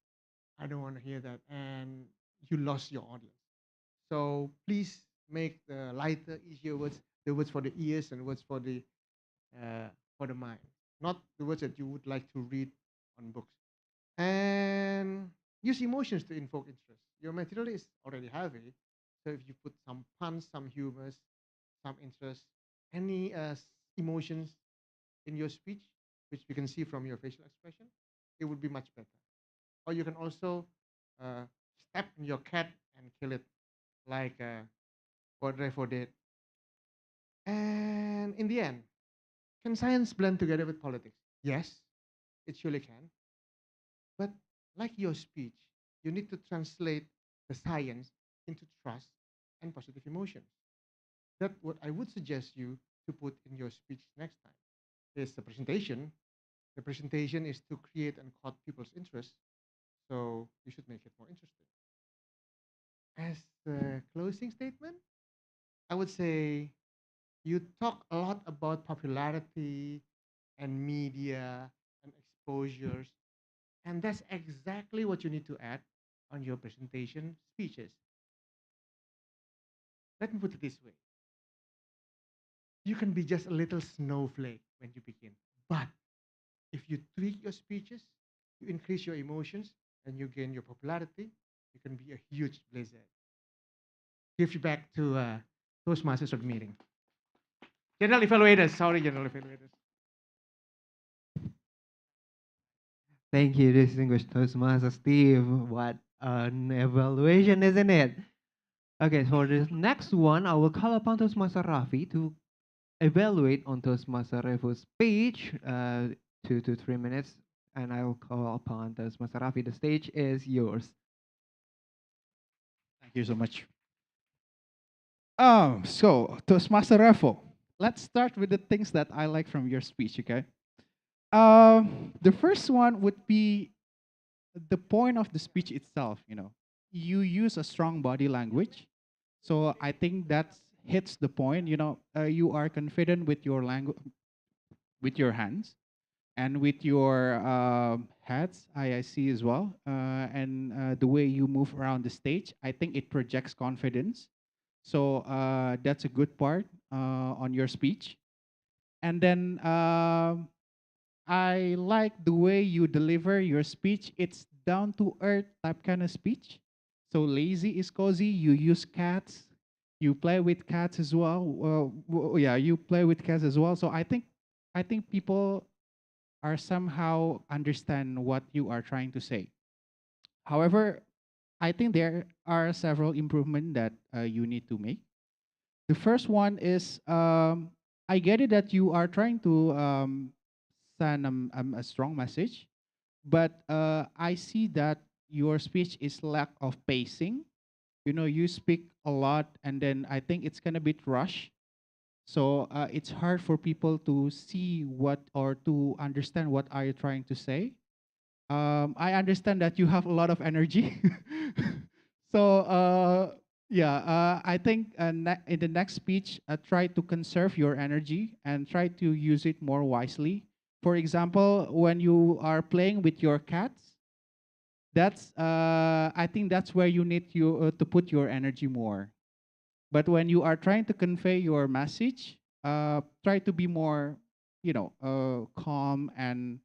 I don't want to hear that. And you lost your audience. So please make the lighter, easier words, the words for the ears and words for the mind, not the words that you would like to read on books. And use emotions to invoke interest. Your material is already heavy, so if you put some puns, some humors, some interest, any emotions in your speech, which we can see from your facial expression, it would be much better. Or you can also uh, step in your cat and kill it, like Audrey did. And in the end, can science blend together with politics? Yes, it surely can. But like your speech, you need to translate the science into trust and positive emotions. That's what I would suggest you to put in your speech next time. Is the presentation. The presentation is to create and caught people's interest. So you should make it more interesting. As the closing statement, I would say you talk a lot about popularity and media and exposures. And that's exactly what you need to add on your presentation speeches. Let me put it this way. You can be just a little snowflake when you begin. But if you tweak your speeches, you increase your emotions, and you gain your popularity, you can be a huge blizzard. Give you back to Toastmasters of the meeting. General evaluators, sorry, general evaluators. Thank you, distinguished Toastmaster Steve. What an evaluation, isn't it? Okay, for the next one, I will call upon Toastmaster Rafi to evaluate on Toastmaster Revo's speech, 2 to 3 minutes, and I will call upon Toastmaster Rafi. The stage is yours. Thank you so much. So Toastmaster Raffle, let's start with the things that I like from your speech, okay? The first one would be the point of the speech itself, you know. You use a strong body language. So I think that hits the point, you know, you are confident with your language, with your hands and with your heads, I see as well. And the way you move around the stage, I think it projects confidence. So that's a good part on your speech. And then I like the way you deliver your speech. It's down to earth type kind of speech. So lazy is cozy. You use cats. You play with cats as well. Yeah, you play with cats as well. So I think people are somehow understand what you are trying to say. However, I think there are several improvements that you need to make. The first one is I get it that you are trying to send a strong message, but I see that your speech is lack of pacing. You know, you speak a lot, and then I think it's gonna be rush. So it's hard for people to see what or to understand what are you trying to say. I understand that you have a lot of energy. So Yeah, I think in the next speech, try to conserve your energy and try to use it more wisely. For example, when you are playing with your cats, that's I think that's where you need to put your energy more. But when you are trying to convey your message, try to be more, calm and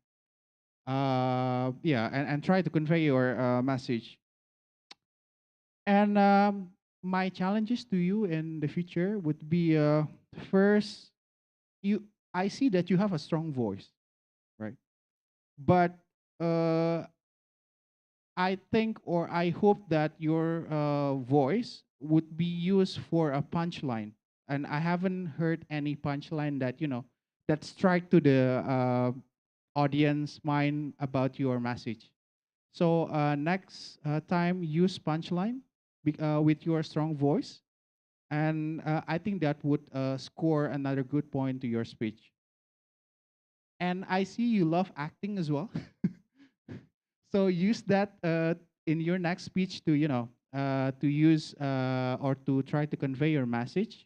and try to convey your message. And my challenges to you in the future would be first, you I see that you have a strong voice, right? But uh, I think or I hope that your voice would be used for a punchline. And I haven't heard any punchline that, that strike to the audience mind about your message. So next time, use punchline with your strong voice. And I think that would score another good point to your speech. And I see you love acting as well. So use that in your next speech to to use or to try to convey your message.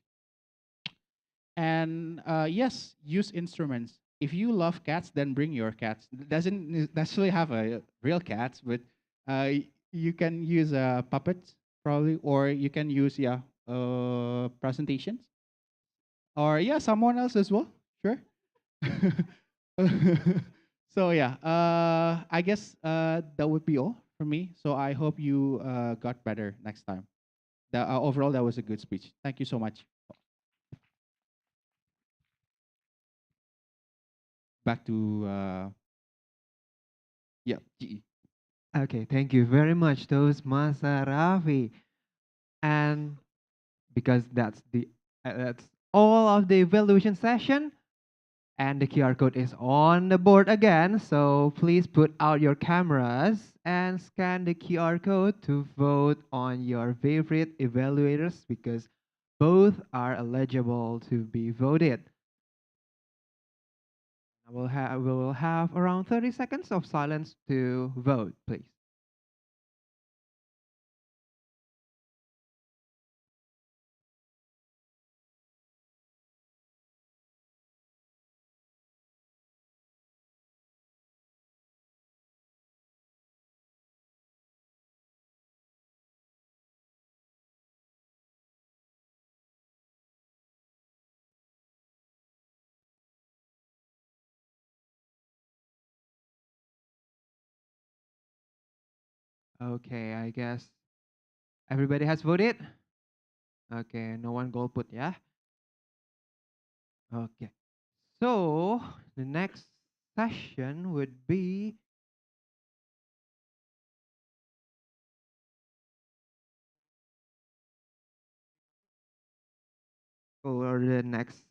And yes, use instruments. If you love cats, then bring your cats. Doesn't necessarily have a real cats, but you can use puppets probably, or you can use presentations, or someone else as well. Sure. So I guess that would be all for me. So I hope you got better next time. Overall, that was a good speech. Thank you so much. Back to GE. Okay, thank you very much, Toastmaster Rafi. And because that's all of the evaluation session, and the QR code is on the board again. So please put out your cameras and scan the QR code to vote on your favorite evaluators because both are eligible to be voted. We will have around 30 seconds of silence to vote, please. Okay, I guess everybody has voted. Okay, no one goal put, yeah? Okay. So the next session would be or the next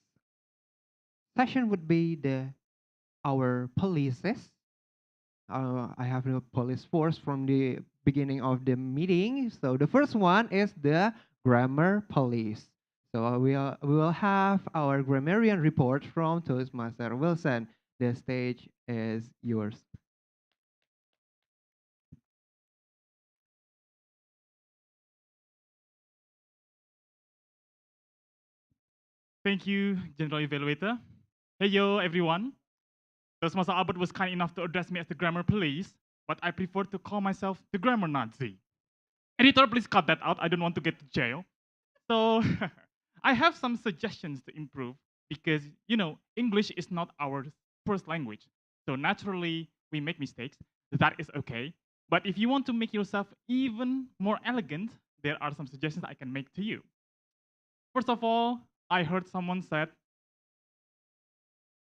session would be the our polices. I have the police force from the beginning of the meeting. So the first one is the grammar police. So we will have our grammarian report from Toastmaster Wilson. The stage is yours. Thank you, General Evaluator. Hey, yo, everyone. Toastmaster Albert was kind enough to address me as the grammar police, but I prefer to call myself the grammar Nazi. Editor, please cut that out. I don't want to get to jail. So I have some suggestions to improve because, English is not our first language. So naturally, we make mistakes. That is okay. But if you want to make yourself even more elegant, there are some suggestions I can make to you. First of all, I heard someone said,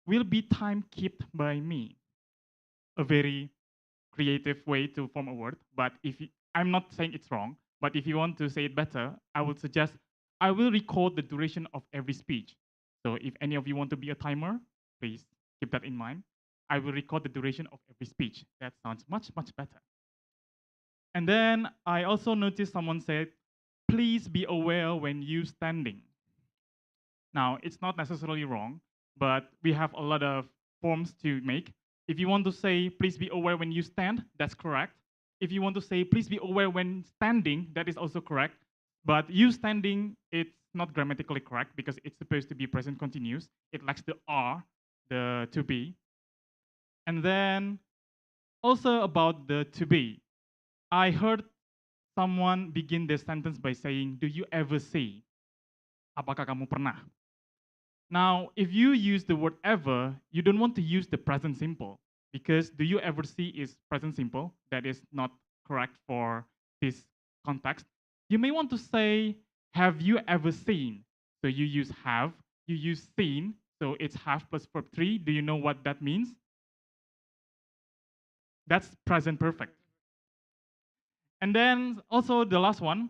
will be time kept by me. A very creative way to form a word. But I'm not saying it's wrong, but if you want to say it better, I would suggest I will record the duration of every speech. So if any of you want to be a timer, please keep that in mind. I will record the duration of every speech. That sounds much, much better. And then I also noticed someone said, please be aware when you standing. Now, it's not necessarily wrong, but we have a lot of forms to make. If you want to say, please be aware when you stand, that's correct. If you want to say, please be aware when standing, that is also correct. But you standing, it's not grammatically correct because it's supposed to be present continuous. It lacks the R, the to be. And then also about the to be. I heard someone begin the sentence by saying, "Do you ever see?" Apakah kamu pernah? Now, if you use the word ever, you don't want to use the present simple because do you ever see is present simple. That is not correct for this context. You may want to say, have you ever seen? So you use have, you use seen, so it's have plus verb 3. Do you know what that means? That's present perfect. And then also the last one,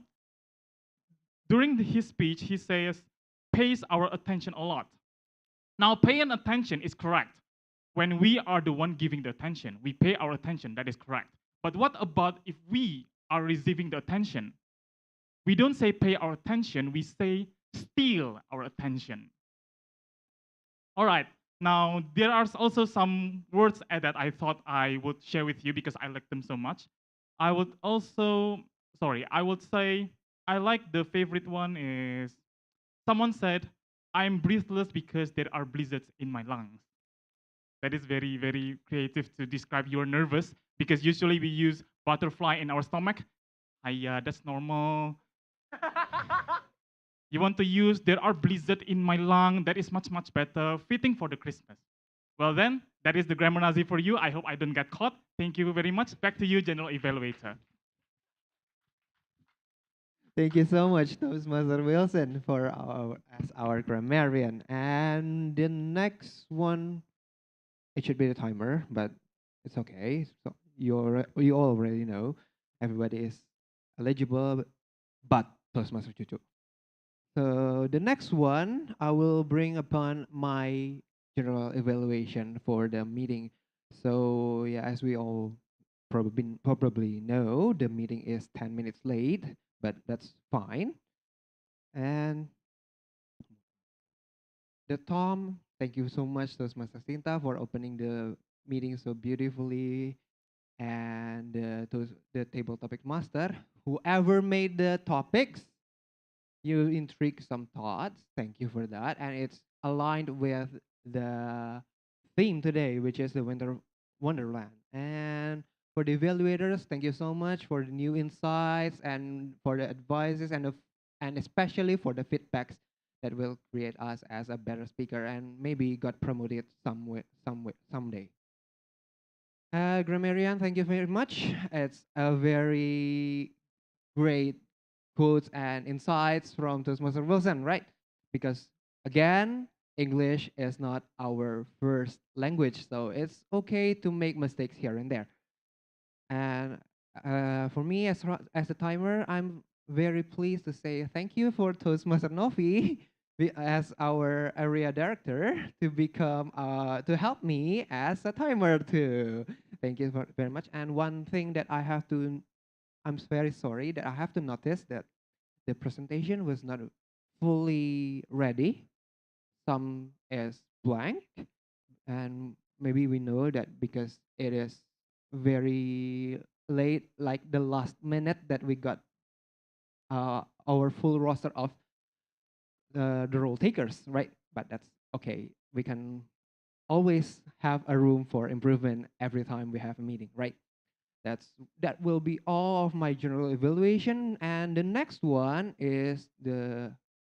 during his speech, he says, pays our attention a lot. Now, paying attention is correct. When we are the one giving the attention, we pay our attention, that is correct. But what about if we are receiving the attention? We don't say pay our attention, we say steal our attention. All right, now there are also some words that I thought I would share with you because I like them so much. I would also, sorry, I would say I like the favorite one is someone said, I'm breathless because there are blizzards in my lungs. That is very, very creative to describe you're nervous because usually we use butterfly in our stomach. That's normal. You want to use there are blizzard in my lung. That is much, much better, fitting for the Christmas. Well then, that is the grammar Nazi for you. I hope I don't get caught. Thank you very much. Back to you, General Evaluator. Thank you so much, Toastmaster Wilson, for as our grammarian. And the next one, it should be the timer, but it's okay. So you already know everybody is eligible, but Toastmaster Cucu. So the next one, I will bring upon my general evaluation for the meeting. So yeah, as we all probably know, the meeting is 10 minutes late, but that's fine. And the Tom, thank you so much, Toastmaster Sinta, for opening the meeting so beautifully. And the table topic master, whoever made the topics, you intrigue some thoughts. Thank you for that. And it's aligned with the theme today, which is the Winter Wonderland. And for the evaluators, thank you so much for the new insights and for the advices and especially for the feedbacks that will create us as a better speaker and maybe got promoted someday. Grammarian, thank you very much. It's a very great quotes and insights from Toastmaster Wilson, right? Because again, English is not our first language, so it's okay to make mistakes here and there. And for me, as a timer, I'm very pleased to say thank you for Toastmaster Novi as our area director to become to help me as a timer too. Thank you very much. And one thing that I'm very sorry that I have to notice that the presentation was not fully ready. Some is blank, and maybe we know that because it is very late, like the last minute that we got our full roster of the role takers, right? But that's okay. We can always have a room for improvement every time we have a meeting, right? That will be all of my general evaluation. And the next one is the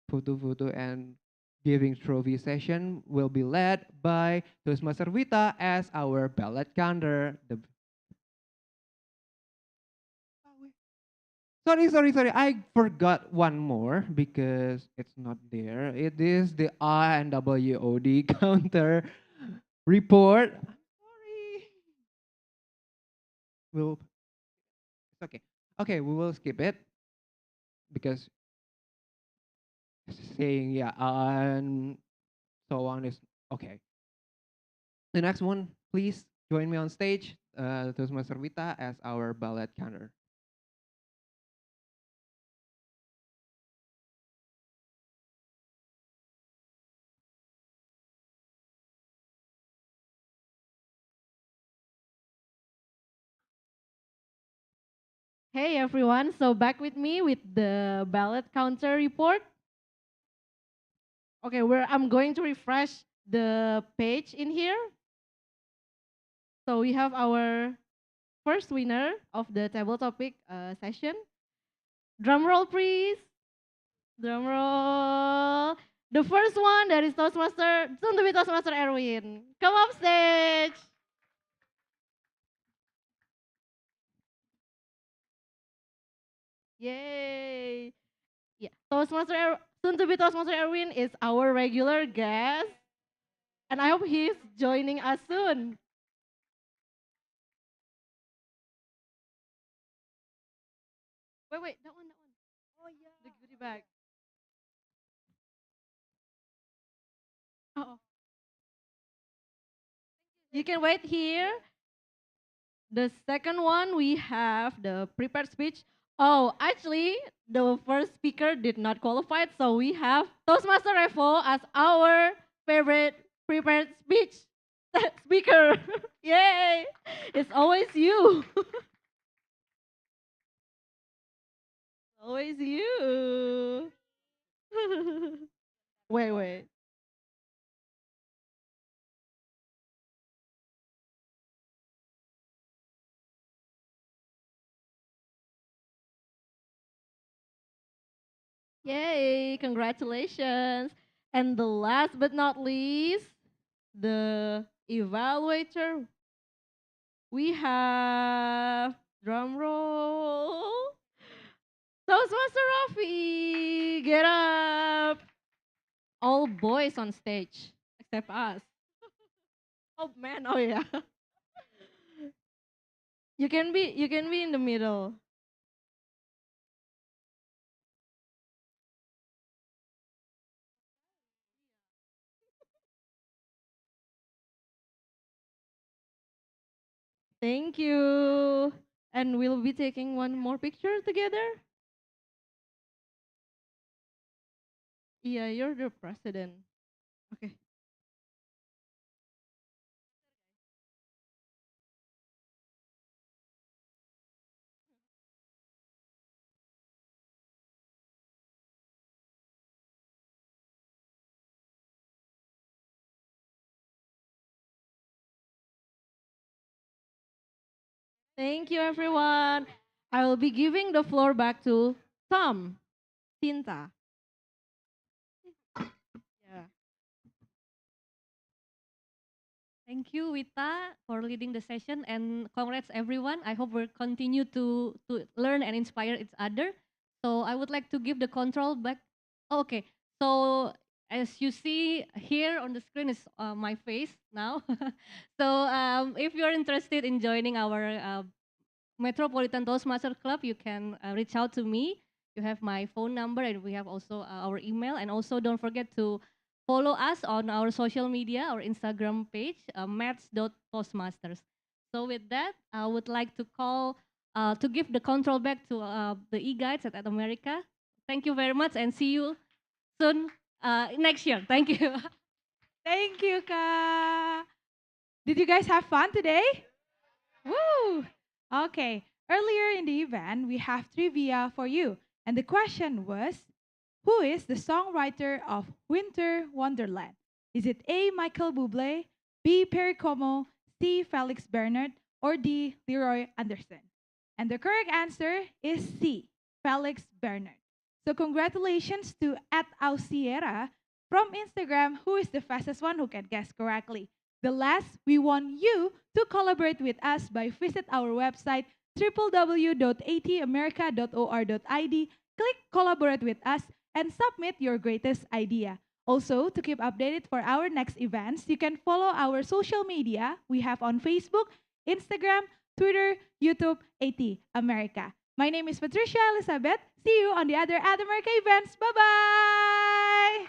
photo and giving trophy session will be led by Toastmaster Vita as our ballot counter. Sorry. I forgot one more because it's not there. It is the INWOD counter report. Sorry. We'll It's okay. Okay, we will skip it because saying yeah and so on is okay. The next one, please join me on stage, Toastmaster Vita as our ballot counter. Hey everyone, so back with me with the ballot counter report. Okay, I'm going to refresh the page in here. So we have our first winner of the table topic session. Drum roll, please. Drum roll. The first one that is Toastmaster, soon to be Toastmaster Erwin. Come up stage. Yay. Yeah, soon to be Toastmaster Erwin is our regular guest. And I hope he's joining us soon. Wait, that one. Oh yeah. The goodie bag. Oh. You can wait here. The second one, we have the prepared speech. Oh, actually, the first speaker did not qualify, so we have Toastmaster Revo as our favorite prepared speech speaker. Yay! It's always you. Always you. Wait. Yay, congratulations. And the last but not least, the evaluator. We have, drum roll, Toastmaster Rafi, get up. All boys on stage, except us. Oh man, oh yeah. You can be in the middle. Thank you. And we'll be taking one more picture together. Yeah, you're the president. Okay. Thank you, everyone. I will be giving the floor back to Tom, Tinta. Yeah. Thank you, Wita, for leading the session, and congrats everyone. I hope we'll continue to learn and inspire each other. So I would like to give the control back. Oh, okay, so as you see here on the screen is my face now. So if you're interested in joining our Metropolitan Toastmaster Club, you can reach out to me. You have my phone number, and we have also our email. And also don't forget to follow us on our social media, our Instagram page, mats.toastmasters. So with that, I would like to to give the control back to the e-guides at America. Thank you very much, and see you soon next year. Thank you. Thank you, Ka. Did you guys have fun today? Woo! Okay, earlier in the event, we have trivia for you. And the question was, who is the songwriter of Winter Wonderland? Is it A. Michael Bublé, B. Perry Como, C. Felix Bernard, or D. Leroy Anderson? And the correct answer is C. Felix Bernard. So congratulations to @Ausiera from Instagram, who is the fastest one who can guess correctly. The last, we want you to collaborate with us by visit our website www.atamerica.or.id, click collaborate with us, and submit your greatest idea. Also, to keep updated for our next events, you can follow our social media. We have on Facebook, Instagram, Twitter, YouTube, AT America. My name is Patricia Elizabeth. See you on the other At America events. Bye-bye!